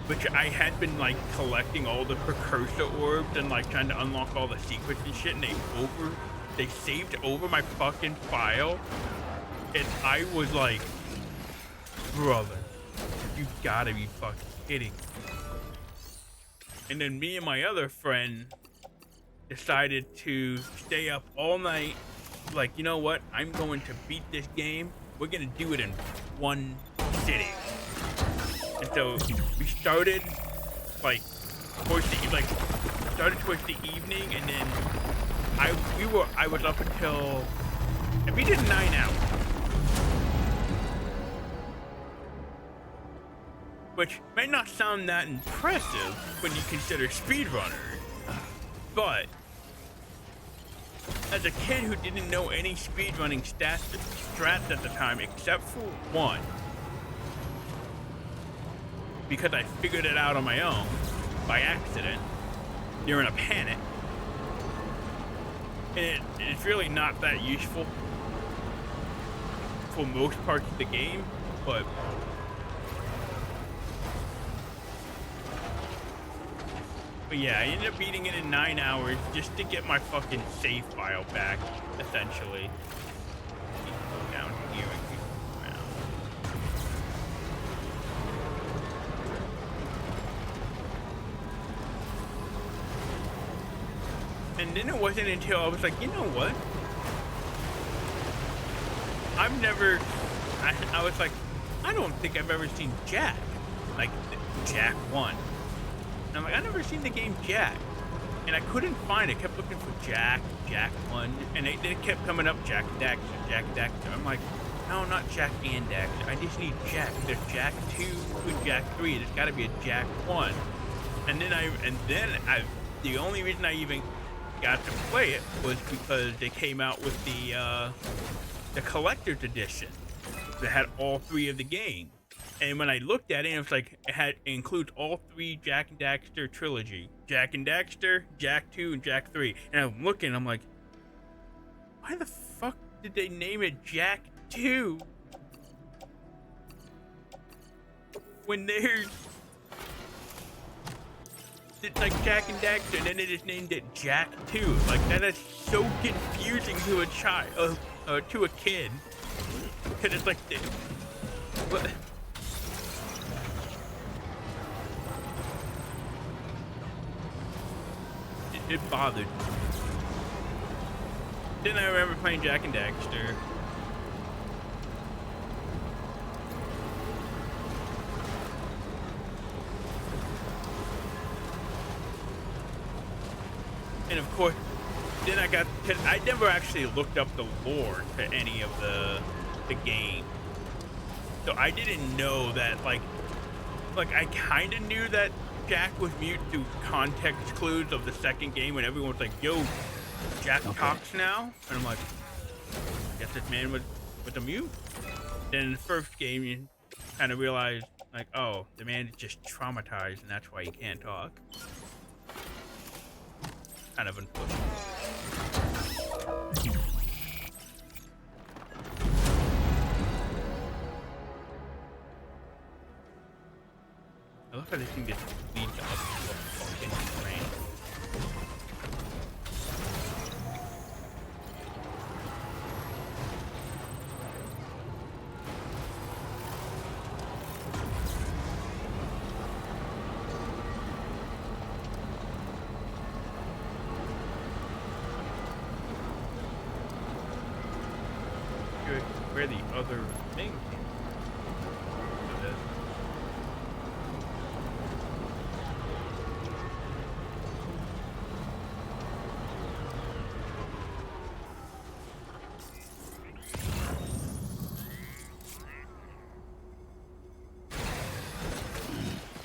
which I had been like collecting all the precursor orbs and like trying to unlock all the secrets and shit, and they saved over my fucking file, and I was like, brother, you gotta be fucking kidding. And then me and my other friend decided to stay up all night, like, you know what, I'm going to beat this game, we're gonna do it in one sitting. And so we started like towards the evening, and then I was up until, and we did 9 hours, which may not sound that impressive when you consider speedrunners, but as a kid who didn't know any speedrunning strats at the time except for one, because I figured it out on my own by accident during a panic, and it's really not that useful for most parts of the game, but yeah, I ended up beating it in 9 hours just to get my fucking save file back, essentially. Go down here and go around. And then it wasn't until I was like, you know what? I was like, I don't think I've ever seen Jack. Like, Jack 1. And I'm like, I've never seen the game Jack. And I couldn't find it. I kept looking for Jack 1. And they kept coming up, Jack and Daxter. I'm like, no, not Jack and Daxter. I just need Jack. There's Jack 2 and Jack 3. There's gotta be a Jack 1. And then the only reason I even got to play it was because they came out with the collector's edition that had all 3 of the games. And when I looked at it, it was like it includes all 3 Jack and Daxter trilogy: Jack and Daxter, Jack 2, and Jack 3. And I'm looking, I'm like, why the fuck did they name it Jack 2 when there's, it's like Jack and Daxter, and then they just named it Jack 2. Like, that is so confusing to a child, to a kid. Cause it's like, what? It bothered me. Then I remember playing Jack and Daxter. I got, cause I never actually looked up the lore to any of the game, so I didn't know that like I kind of knew that Jack was mute through context clues of the second game when everyone was like, "Yo, Jack talks now," and I'm like, "I guess this man was a mute." Then in the first game, you kind of realize like, "Oh, the man is just traumatized, and that's why he can't talk." Kind of unfortunate. I love how they think this leads up to a fucking train. Where the other thing came from. So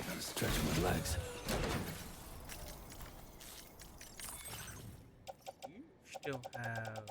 Gotta stretch my legs. you still have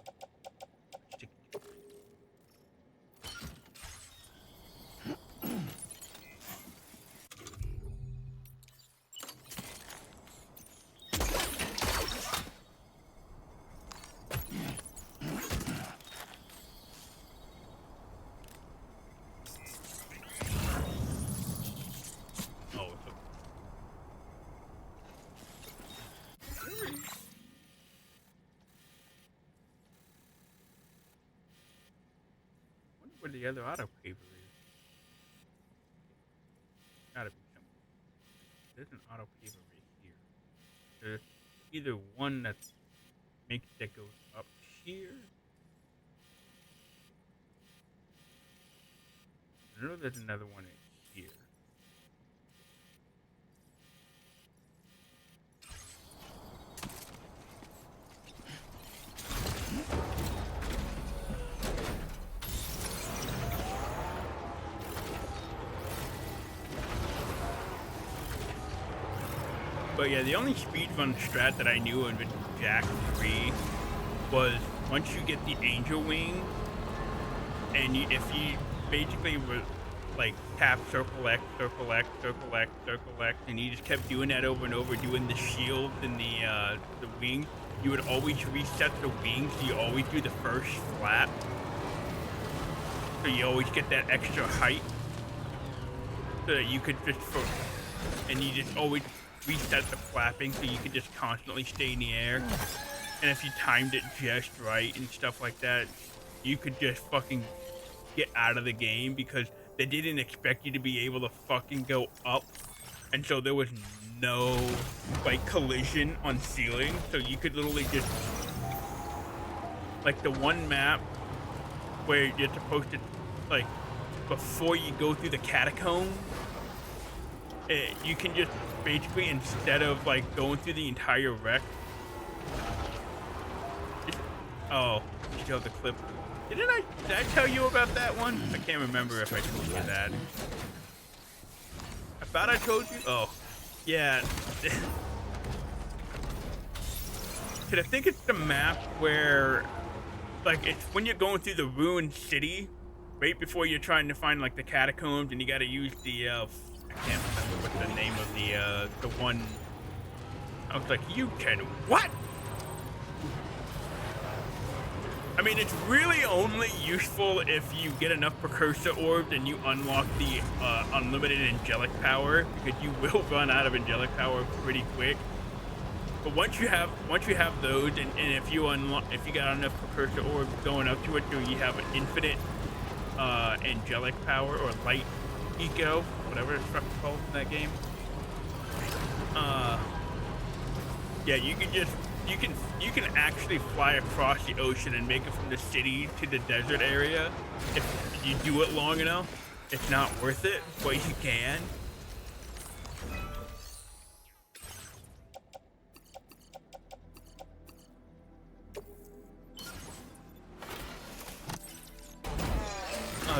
where the other auto paper is. Gotta be somewhere. There's an auto paper right here. There's either one that goes up here. I know there's another one in here. But yeah, the only speedrun strat that I knew in Jack 3 was once you get the angel wing, and if you basically were like tap circle X, circle X, circle X, circle X, and you just kept doing that over and over, doing the shield and the wing, you would always reset the wings. So you always do the first flap, so you always get that extra height, so that you could and you just always reset the flapping so you could just constantly stay in the air. And if you timed it just right and stuff like that, you could just fucking get out of the game because they didn't expect you to be able to fucking go up. And so there was no like collision on ceiling. So you could literally just, like the one map where you're supposed to, like, before you go through the catacomb, you can just basically, instead of like going through the entire wreck, oh, you still have the clip. Did I tell you about that one? I can't remember if I told you that. I thought I told you. Oh, yeah. Cause I think it's the map where, like, it's when you're going through the ruined city, right before you're trying to find like the catacombs, and you got to use the I can't remember what the name of the one. I was like, you can what? I mean, it's really only useful if you get enough precursor orbs and you unlock the unlimited angelic power, because you will run out of angelic power pretty quick. But once you have those, and if you got enough precursor orbs going up to it, so you have an infinite angelic power or light eco, whatever it's called in that game. Yeah, you can actually fly across the ocean and make it from the city to the desert area if you do it long enough. It's not worth it, but you can.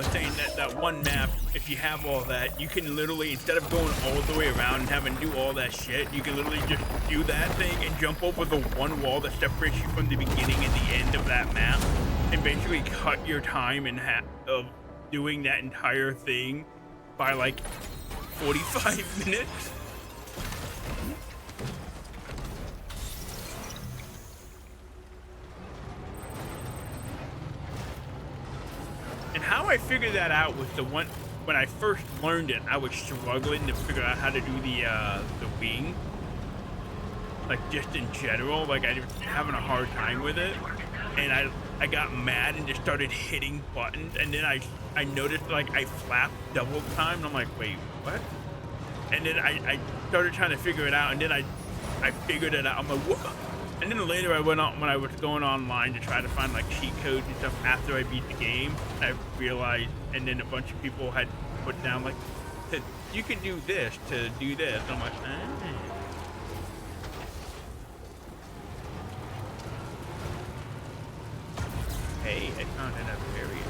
was saying that that one map, if you have all that, you can literally, instead of going all the way around and having to do all that shit, you can literally just do that thing and jump over the one wall that separates you from the beginning and the end of that map, and basically cut your time in half of doing that entire thing by like 45 minutes. And how I figured that out was the one when I first learned it, I was struggling to figure out how to do the wing, like just in general. Like I was having a hard time with it, and I got mad and just started hitting buttons. And then I noticed like I flapped double time, and I'm like, wait, what? And then I started trying to figure it out, and then I figured it out. I'm like, what? And then later I went on, when I was going online to try to find like cheat codes and stuff after I beat the game, I realized, and then a bunch of people had put down like, you can do this to do this. I'm like, Hey, I found another area.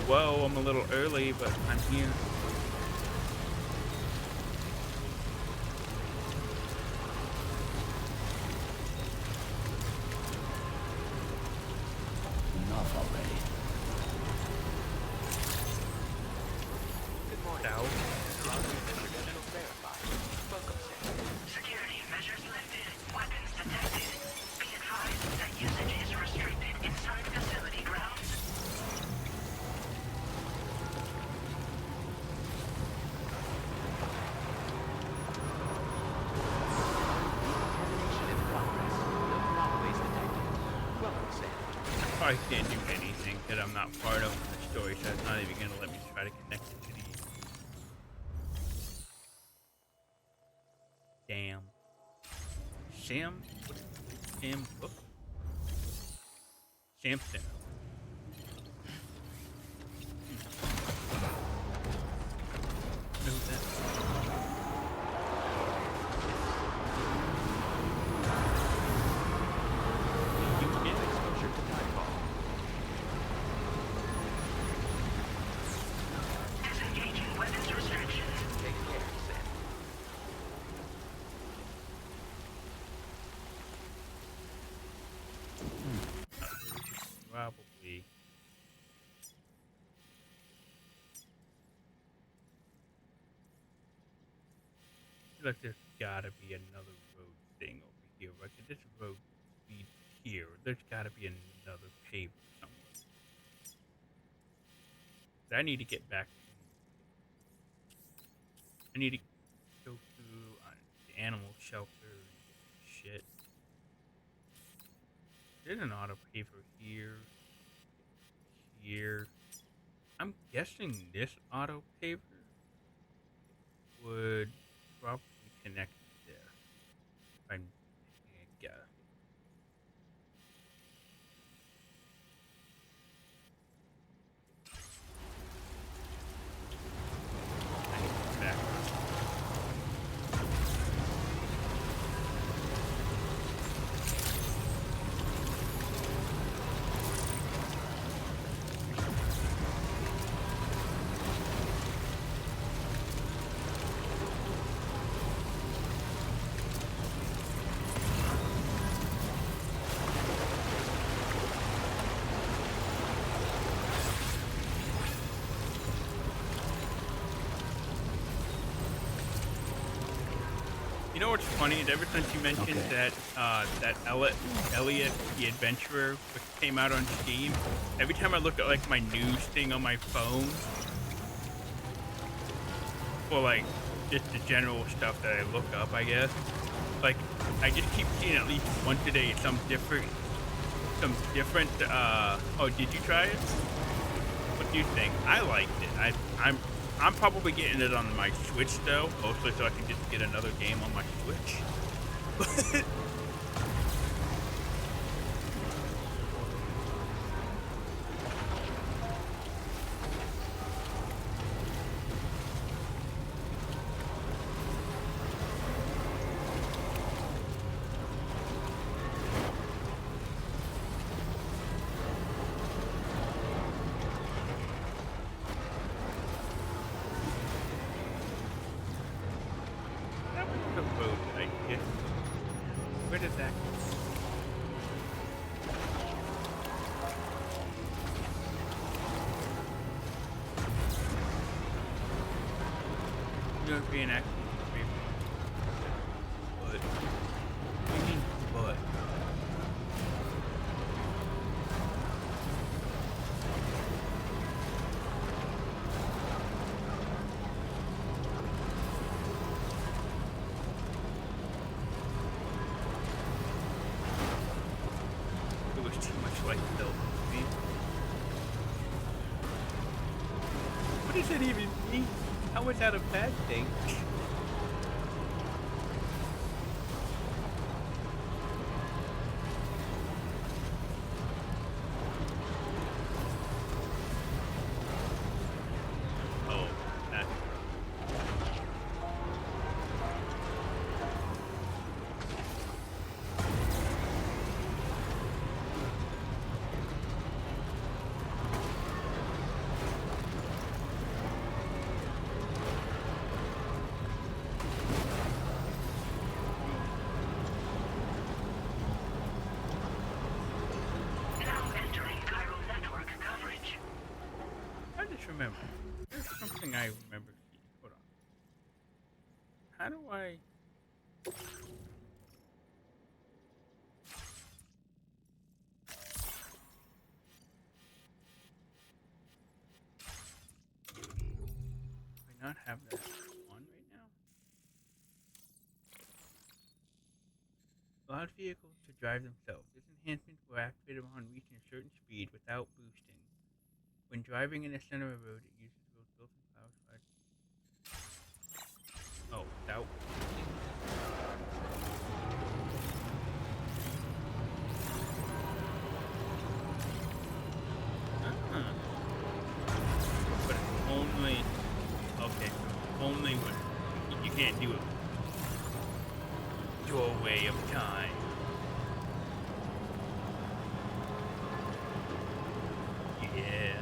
Whoa, I'm a little early, but I'm here. Enough already. Good morning. Ow. Security measures lifted. Weapons detected. Be advised that usage is restricted inside facility grounds. I can't do anything that I'm not part of the story, so it's not even gonna let me try to connect it to the damn Sam. What is it? Sam Cook? Samson. Who's that? Disengaging weapons restrictions. Take care, Sam. Probably. I feel like there's gotta be another road thing over here. Like if this road leads here, there's gotta be another paver somewhere. But I need to get back. I need to go through the animal shelter and shit. There's an auto paver here. Here. I'm guessing this auto paver would probably connect to this. I'm guess. I need to get back. You know what's funny is ever since you mentioned that Elliot the Adventurer, which came out on Steam, every time I look at like my news thing on my phone, for like just the general stuff that I look up, I guess, like I just keep seeing at least once a day some different. Oh, did you try it? What do you think? I liked it. I'm probably getting it on my Switch though, mostly so I can just get another game on my Switch. Where does that go? European accent. But what do you mean but? It was too much like the movie. What does that even mean? How is that a bad thing? Oh, that. Now entering Cairo network coverage. I just remember. There's something I remember seeing. Hold on. How do I? Do I not have that on right now? Allowed vehicles to drive themselves. This enhancement will activate upon reaching a certain speed without boosting. When driving in the center of a road, it uses both built-in power slides. Oh, without boosting? Ah. But it's only... Okay, so only when... You can't do it. Your way of time. Yeah.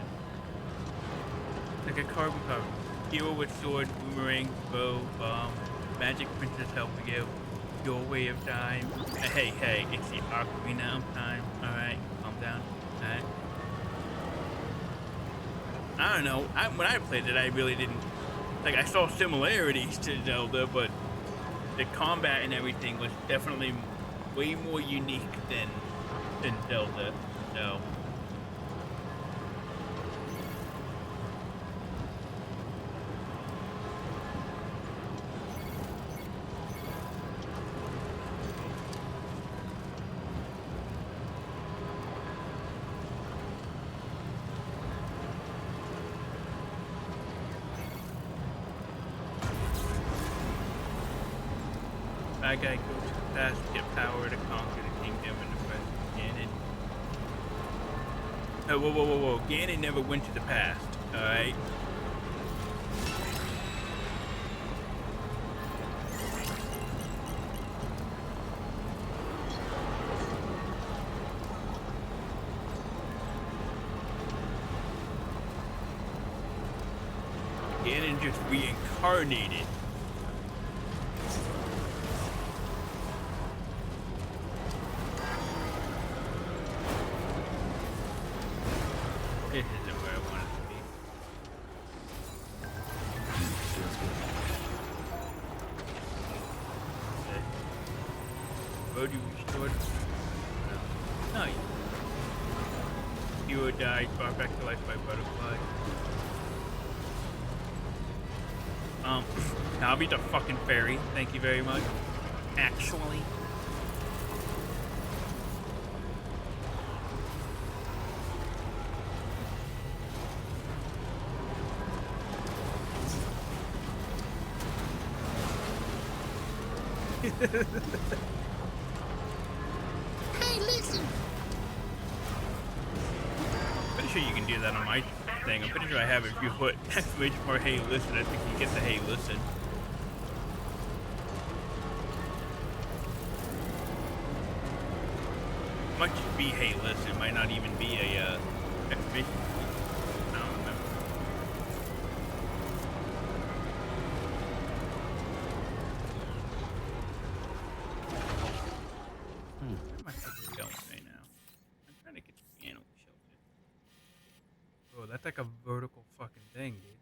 Like a carbon copy. Hero with sword, boomerang, bow, bomb, magic princess helping you. Your way of time. Hey, hey, it's the Ocarina of Time. Alright, calm down. Alright. I don't know. When I played it, I really didn't... Like, I saw similarities to Zelda, but the combat and everything was definitely way more unique than Zelda. So... Bad guy goes to the past to get power to conquer the kingdom and the present. Ganon. Oh, whoa, whoa, whoa, whoa. Ganon never went to the past, alright? Ganon just reincarnated. This isn't where I want it to be. Okay. Road you restored. Nice. Hero died, brought back to life by butterfly. I'll be the fucking fairy. Thank you very much. Actually. Heylisten. Pretty sure you can do that on my thing. I'm pretty sure I have it. If you put exclamation mark Heylisten, I think you get the Heylisten. Might just be Heylisten. It might not even be a exclamation mark. I don't remember. like a vertical fucking thing, dude.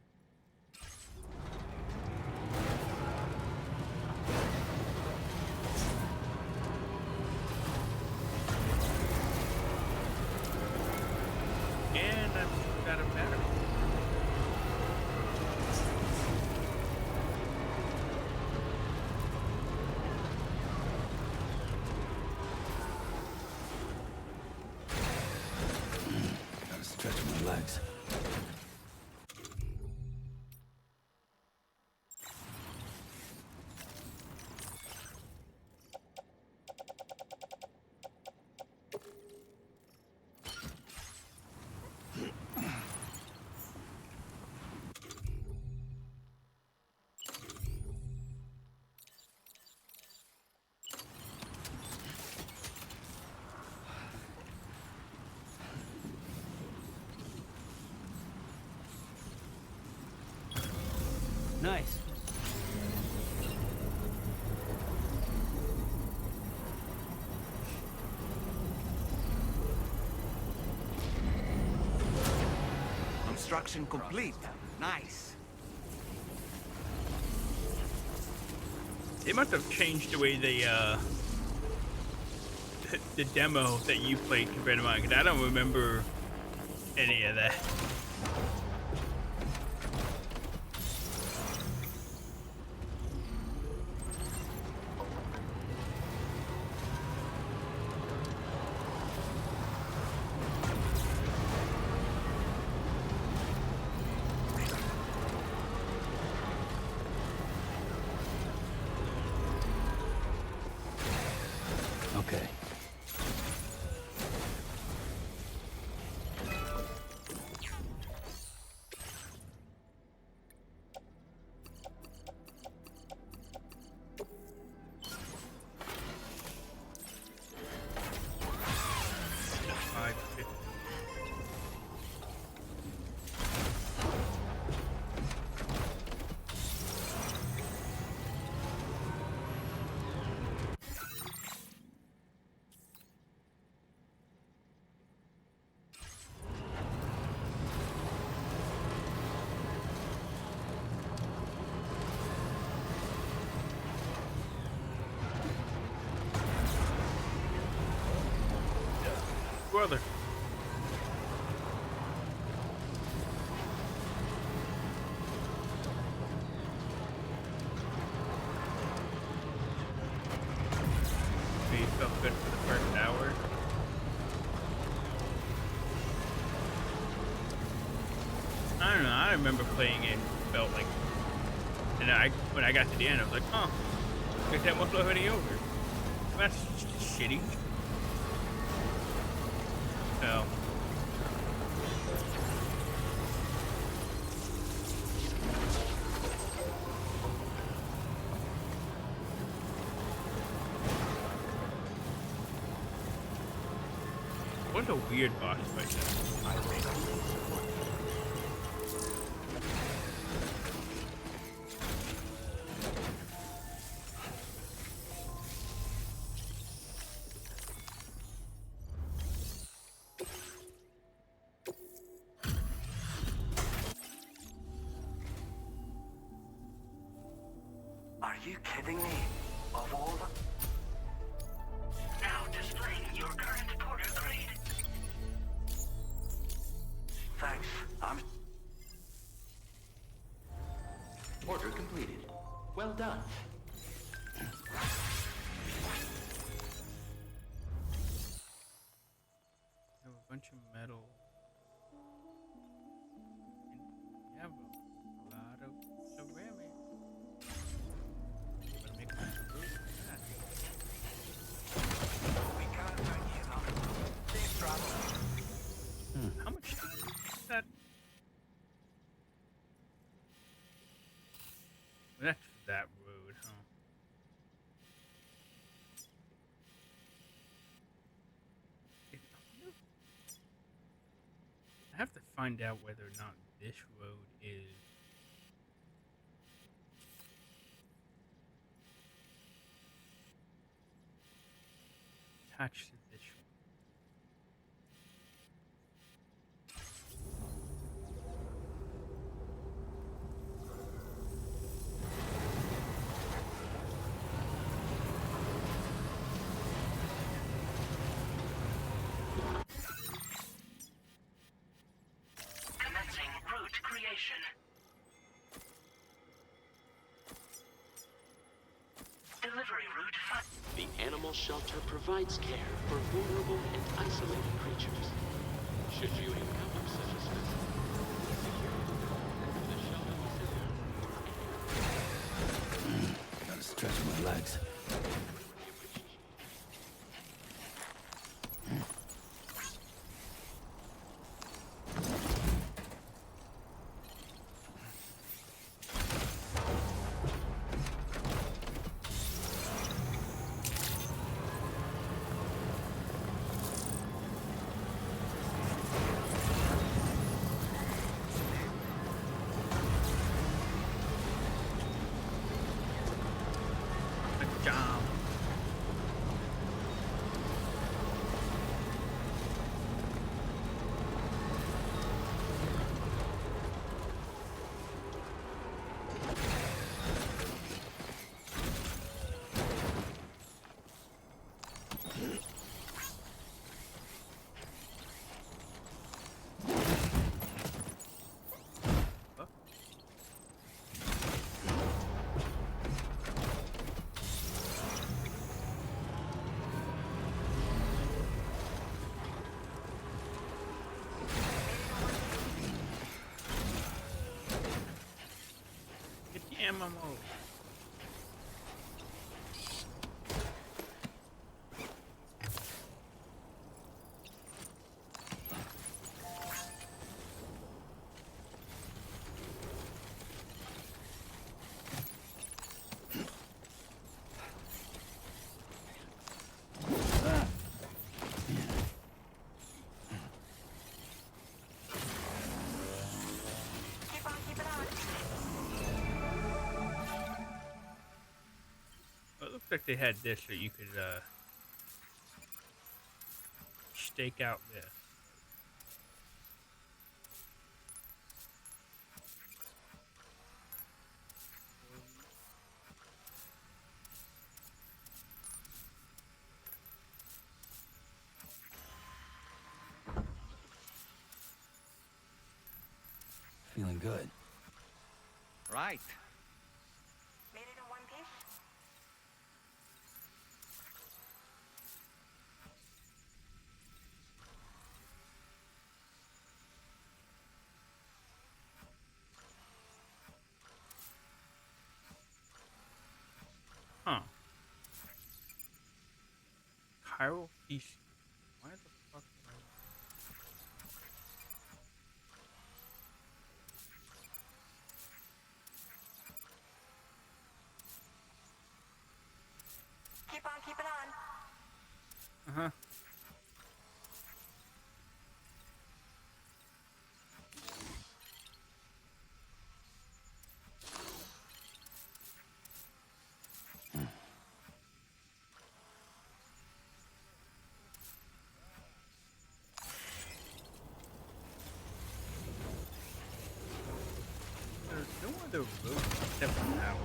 And I've got a battery. Gotta stretch my legs. Nice. Construction complete. Nice. They must have changed the way the demo that you played compared to mine, because I don't remember any of that. Okay. Brother. Maybe it felt good for the first hour. I don't know. I remember playing it. Felt like, and when I got to the end, I was like, "Huh, guess that must already over." That's shitty. So. What a weird boss fight that. Are you kidding me? Of all the... Now displaying your current porter grade. Thanks. I'm... Order completed. Well done. Have a bunch of metal. And we have a lot of ceramic. But make my food for that. We can't bring you though. Safe travel. How much is that? That's that road, huh? I have to find out whether or not this road is attached to this one. The animal shelter provides care for vulnerable and isolated creatures. Should you encounter such a specimen, the shelter facility. Gotta stretch my legs. Good job. Get the MMO. Keep on keeping on. Well, it looks like they had this so you could stake out this. Feeling good. Right. Made it in one piece? Huh. Chiral feces. Why the fuck did I... Keep on keeping on. Uh-huh. There's no other road except for that one.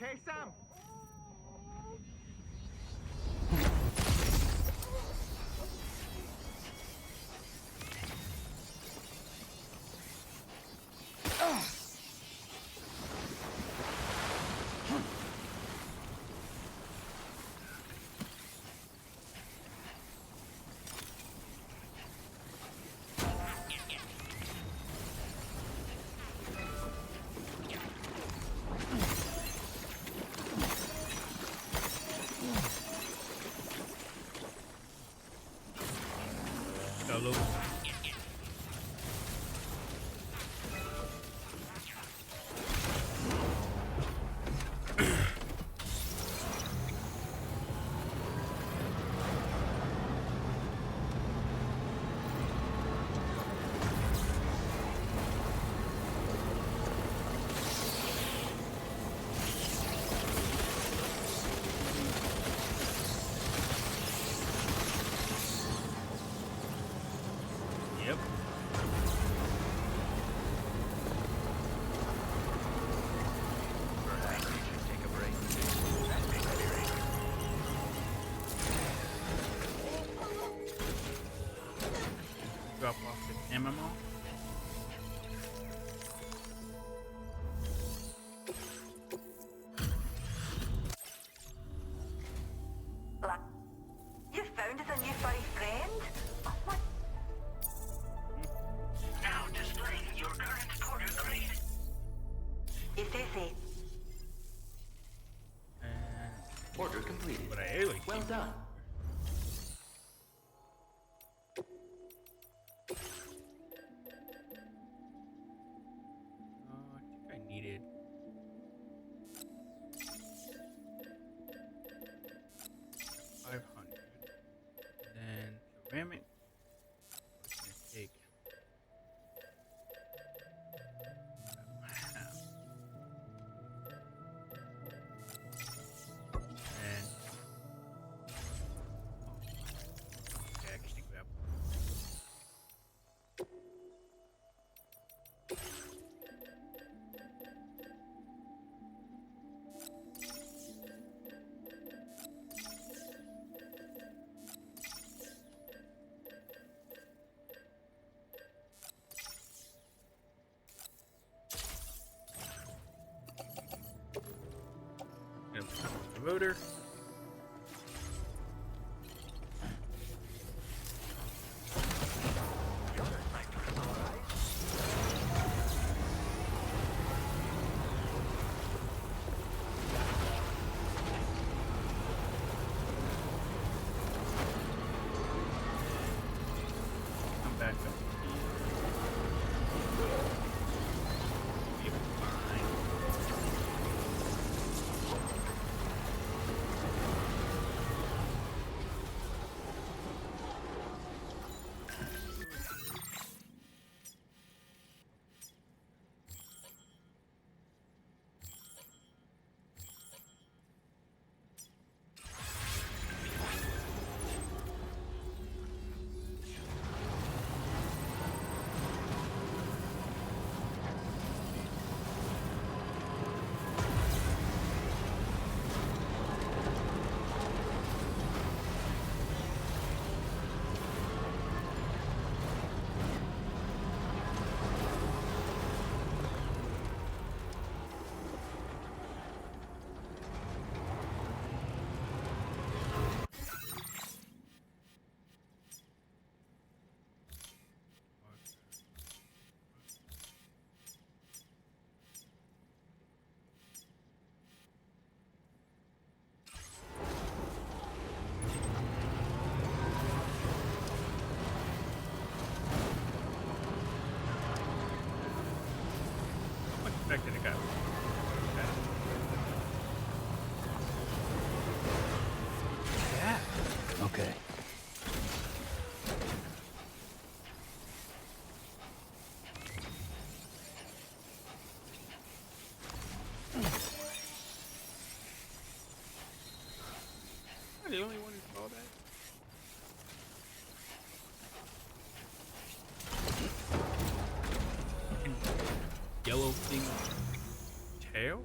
okay, Sam? Hello. Yep. Alright, we should take a break. That's big clearing. Drop off the MMO. You found us a new furry friend? Oh, what? Now displaying your current porter grade. It's easy. And Order completed. what I really Well done. I think I needed 500. Then ceramic. What's gonna take? Wow. And okay, actually grab. Gonna put the rotor. Come back up. Be fine. How much back did it go? Okay. Yeah. Okay. Am I the only one who saw that? And yellow thing tail?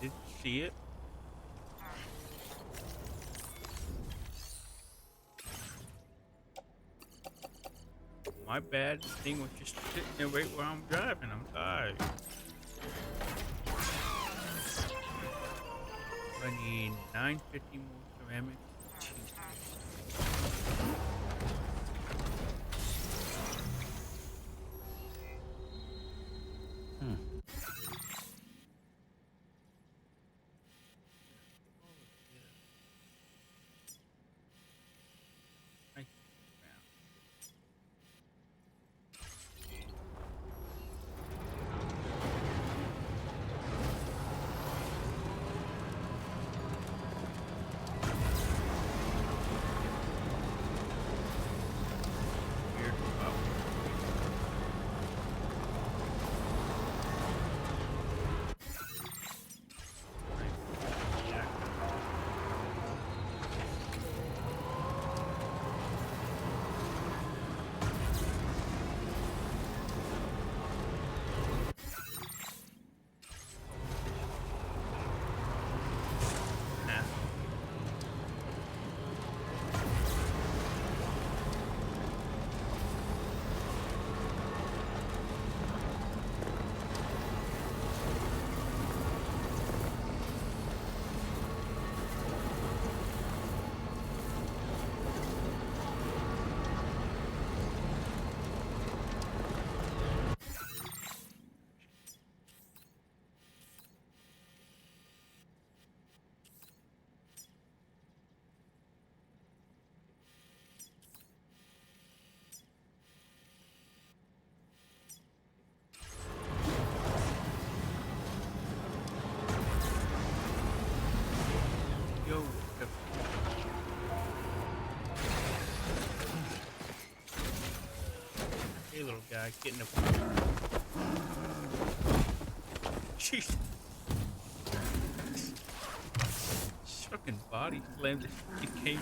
didn't see it. My bad. Thing was just sitting there right where I'm driving. I'm tired. I need 950 more ceramic. Yo, hey, little guy, get in the. Jeez. This fucking body slammed this fucking came.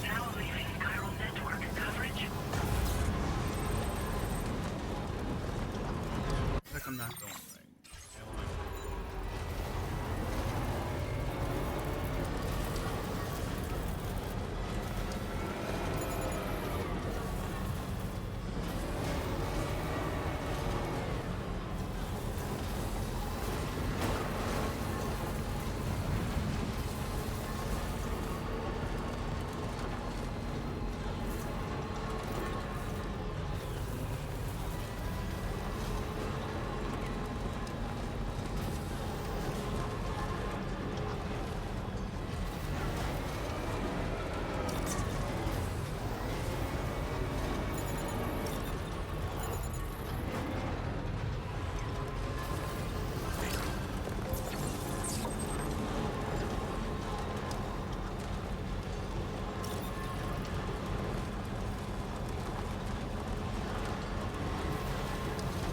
Now leaving chiral network coverage. Like I'm not going right.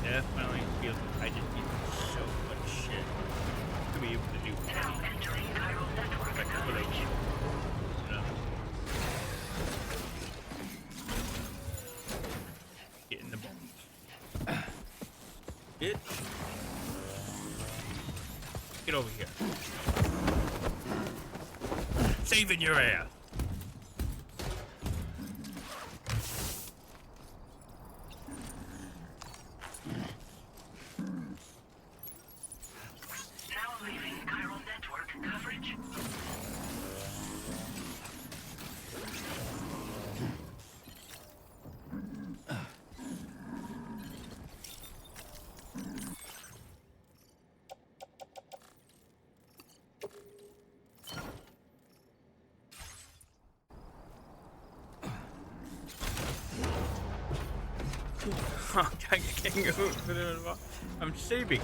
Definitely feels like I just need so much shit to be able to do. Now entering chiral network Like, coverage. Get in the box. Bitch. Get over here. Saving your ass. Now leaving chiral network coverage. Oh, I can't go put it in the box. I'm saving.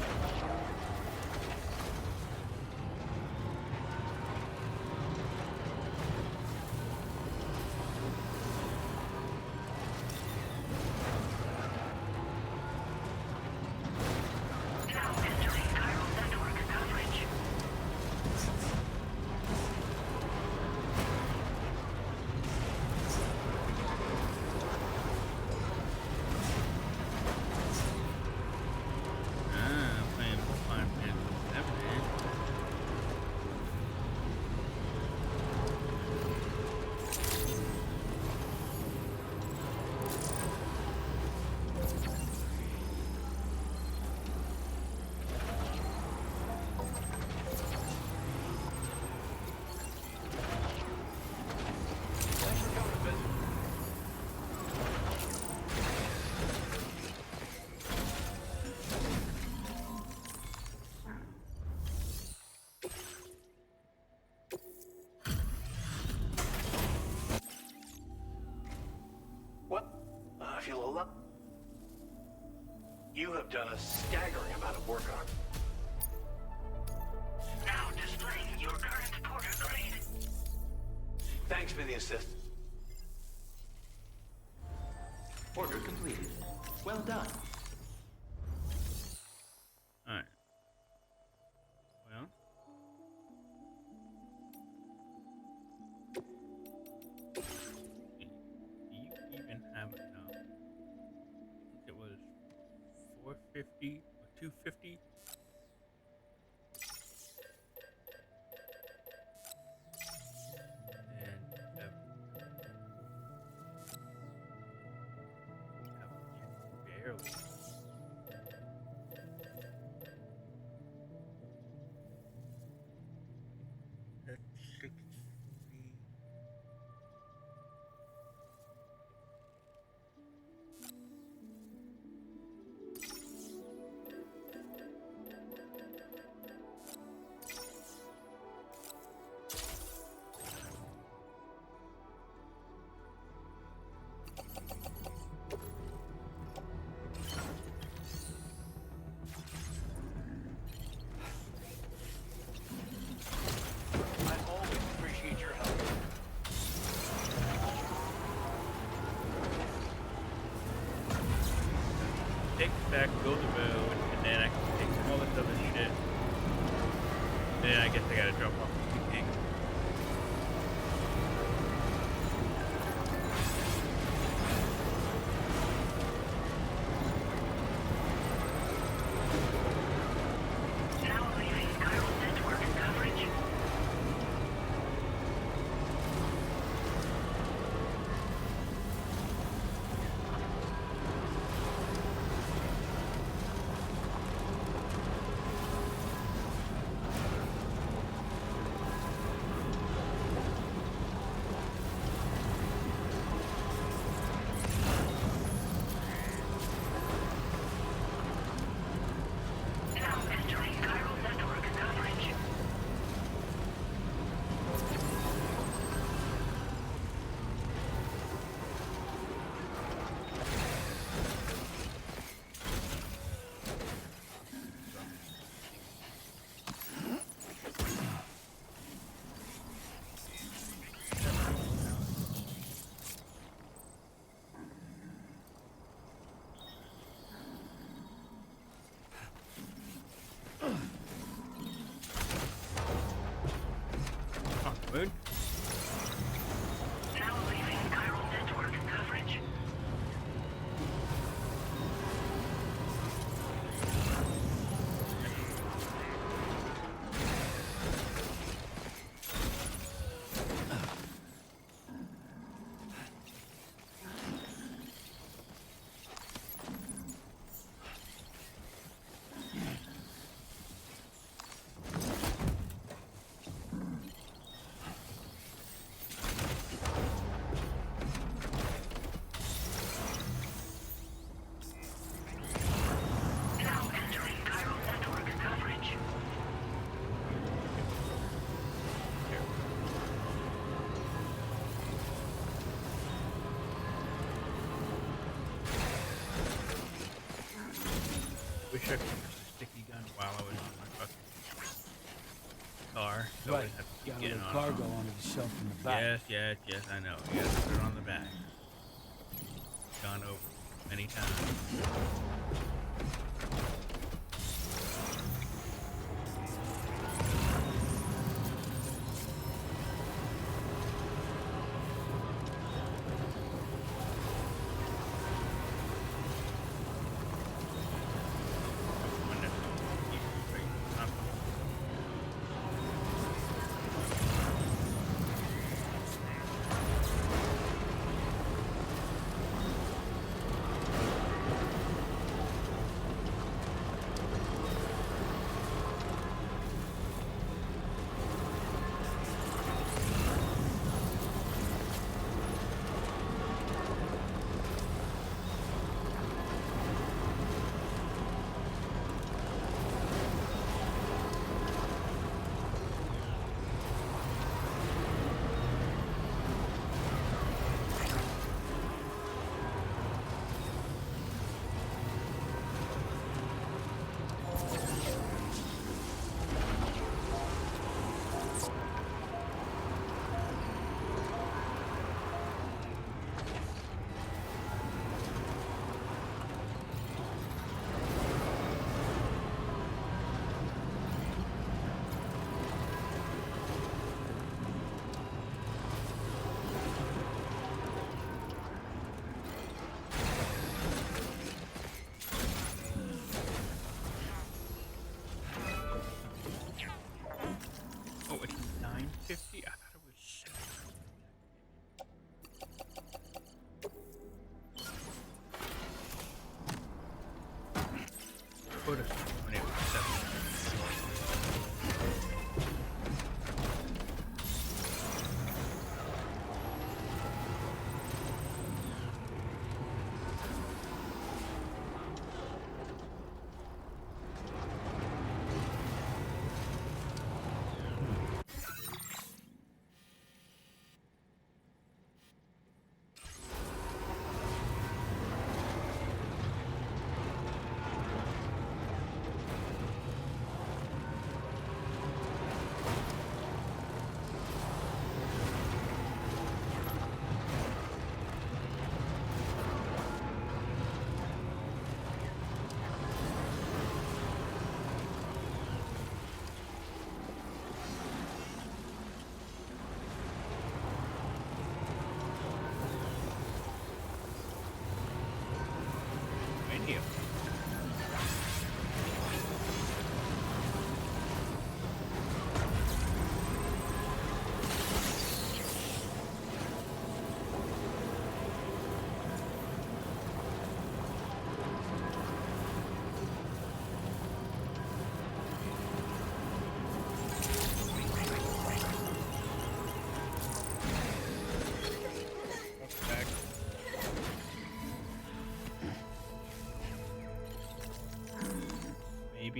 all up. You have done a staggering amount of work on it. Now displaying your current porter grade. Thanks for the assist. Order completed. Well done. Alright. Well. Do you even have enough? It was 450 or 250. And barely. That's 60. I always appreciate your help. Take back, build the road, and then I can take all this other shit. Then I guess I gotta drop off the thing. Now leaving chiral network coverage. Now entering chiral network coverage. Oh, good. Now leaving chiral network coverage. Now entering chiral network coverage. Wish I could use a sticky gun while I was on my fucking car. So I Right. didn't have to keep Got a getting little on. cargo under the shelf in the back. Yes, I know. You gotta put it on the back. Gone over many times. When that's not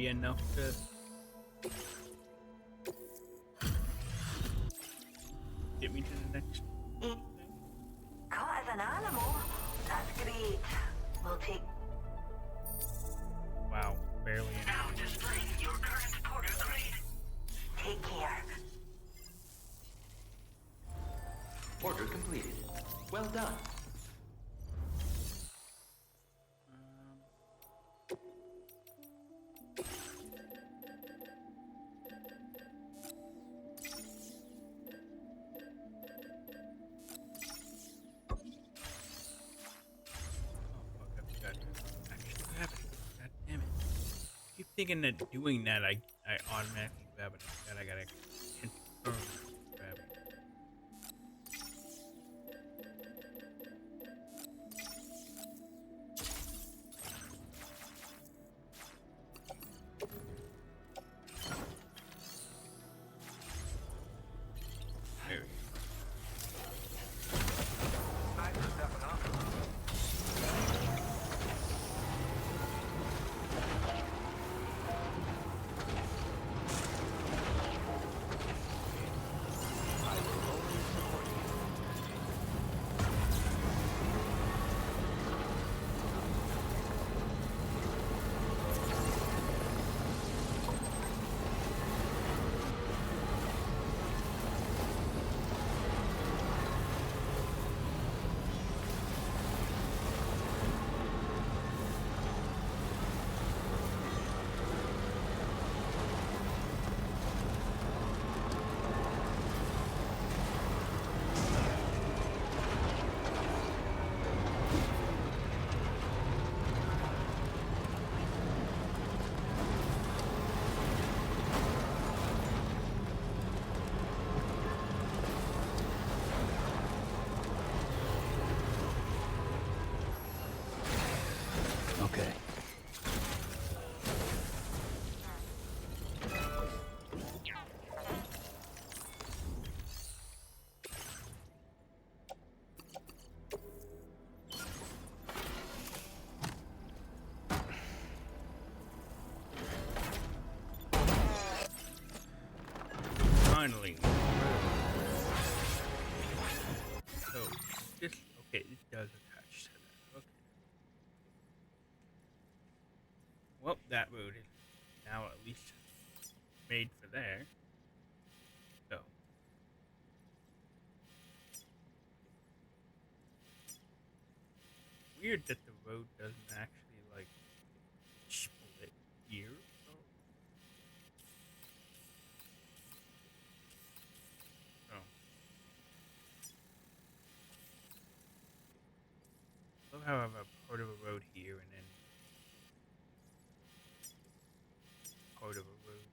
be enough to get me to the next thing. Caught as an animal? That's great. We'll take... Wow, barely enough. Now displaying your current porter grade. Take care. Order completed. Well done. Oh fuck, I forgot to actually grab it. God damn it. I keep thinking that doing that I automatically grab it. That I gotta confirm grab it. There we go. Sniper stepping up. I will always support you. Okay. Finally. So, this, okay, it does attach to that. Okay. Well, that road is now at least made for there. So. Weird that the road doesn't actually, like, split here. Love how I have a part of a road here and then part of a road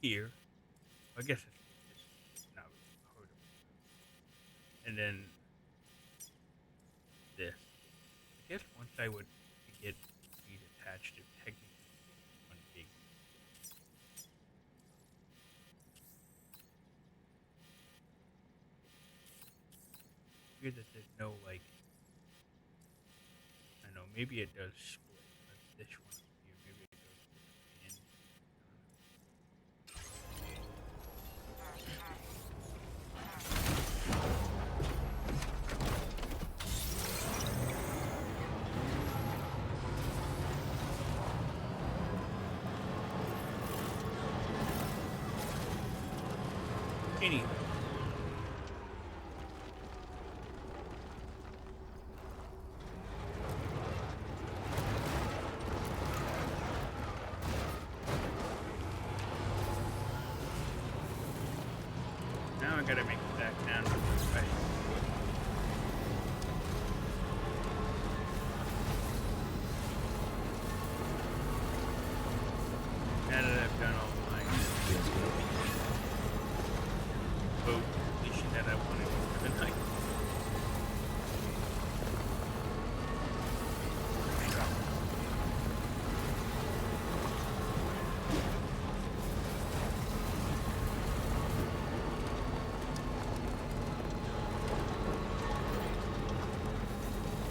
here. I guess it's not really part of a road. And then this. I guess once I would get these attached to technically one big. Weird that there's no like. I don't know, maybe it does split. But this one here, maybe it goes in. Anyway. Now I gotta make it back down to the right. Now that I've done all my boat completion that I wanted for the night.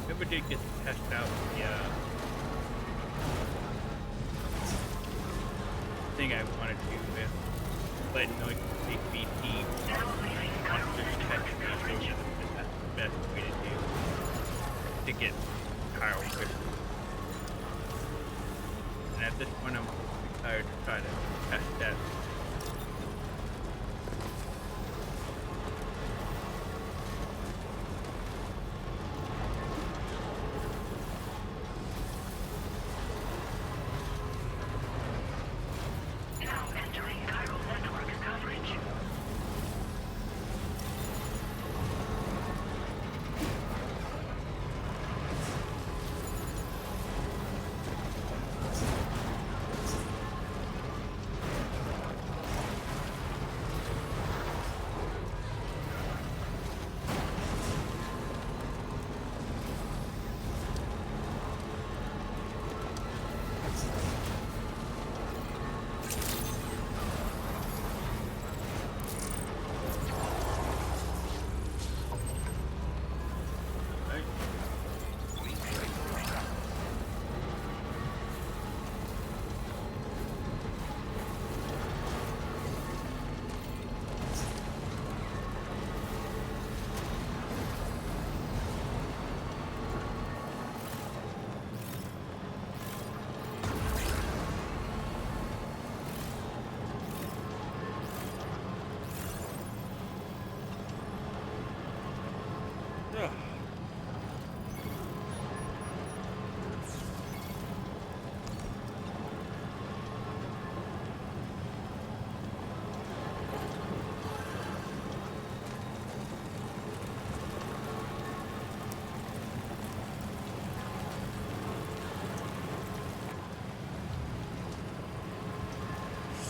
Never did get to test out the thing I want to do with letting like big BT monsters catch me. That's the best way to get Kyle Christmas. And at this point, I'm tired to try to test that. Now entering chiral network coverage.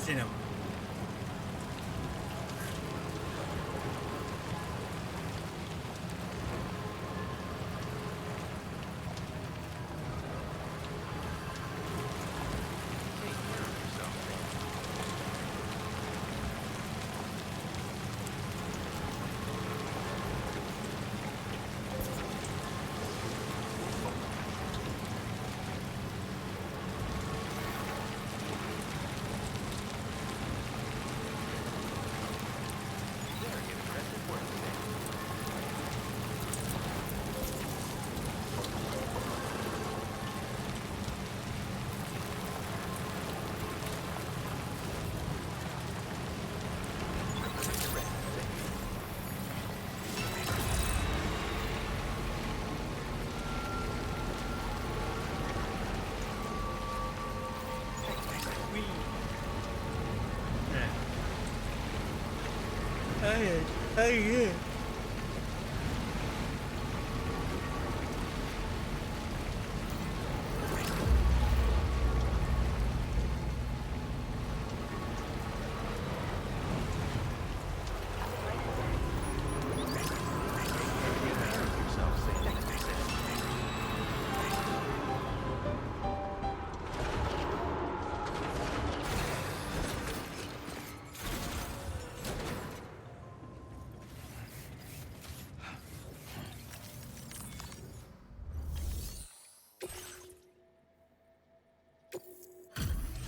Cinema. Yeah.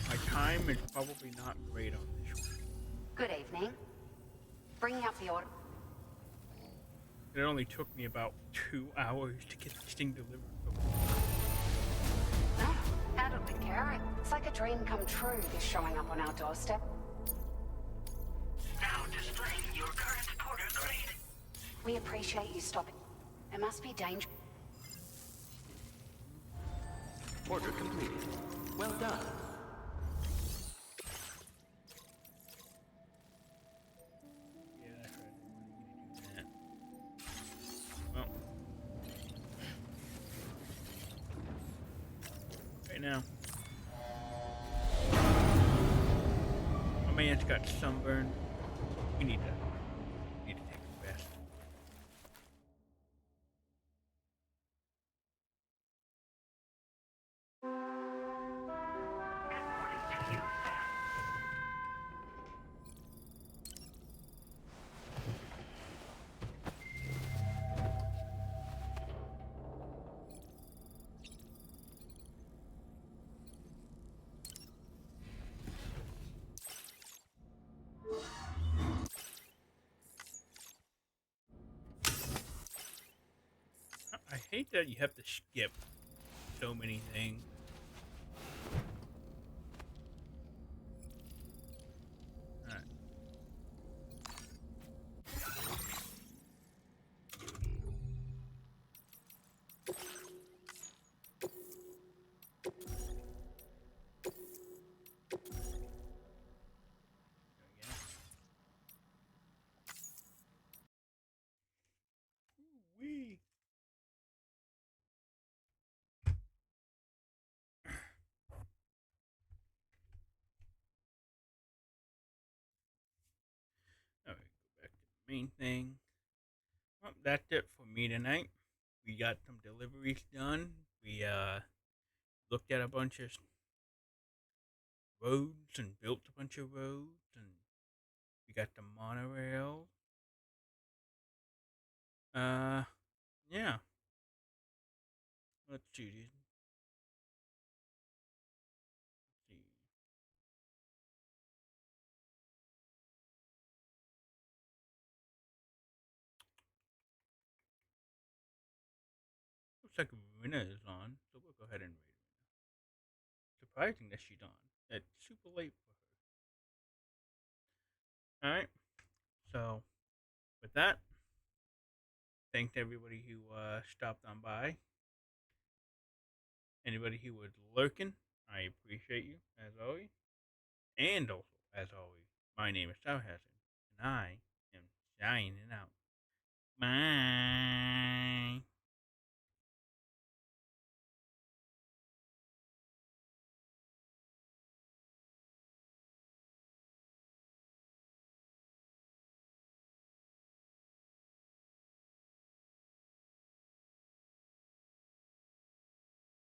My time is probably not great on this one. Good evening. Bringing up the order. It only took me about 2 hours to get this thing delivered. Oh, handled with care. It's like a dream come true, this showing up on our doorstep. Now displaying your current porter grade. We appreciate you stopping. It must be dangerous. Order completed. Well done. Yeah, that's right. I wanted you to do that. Well. Right now. My man's got sunburn. We need to take a rest. hate that you have to skip so many things. Alright. Wee. Alright, go back to the main thing. Well, that's it for me tonight. We got some deliveries done. We looked at a bunch of roads and built a bunch of roads, and we got the monorail. Uh, yeah. Let's see. Let's see. Looks like Rena is on, so we'll go ahead and raid Rena. Surprising that she's on. It's super late for her. Alright, so with that, thanks everybody who stopped on by. Anybody who was lurking, I appreciate you, as always. And also, as always, my name is Sarhassan, and I am signing out. Bye.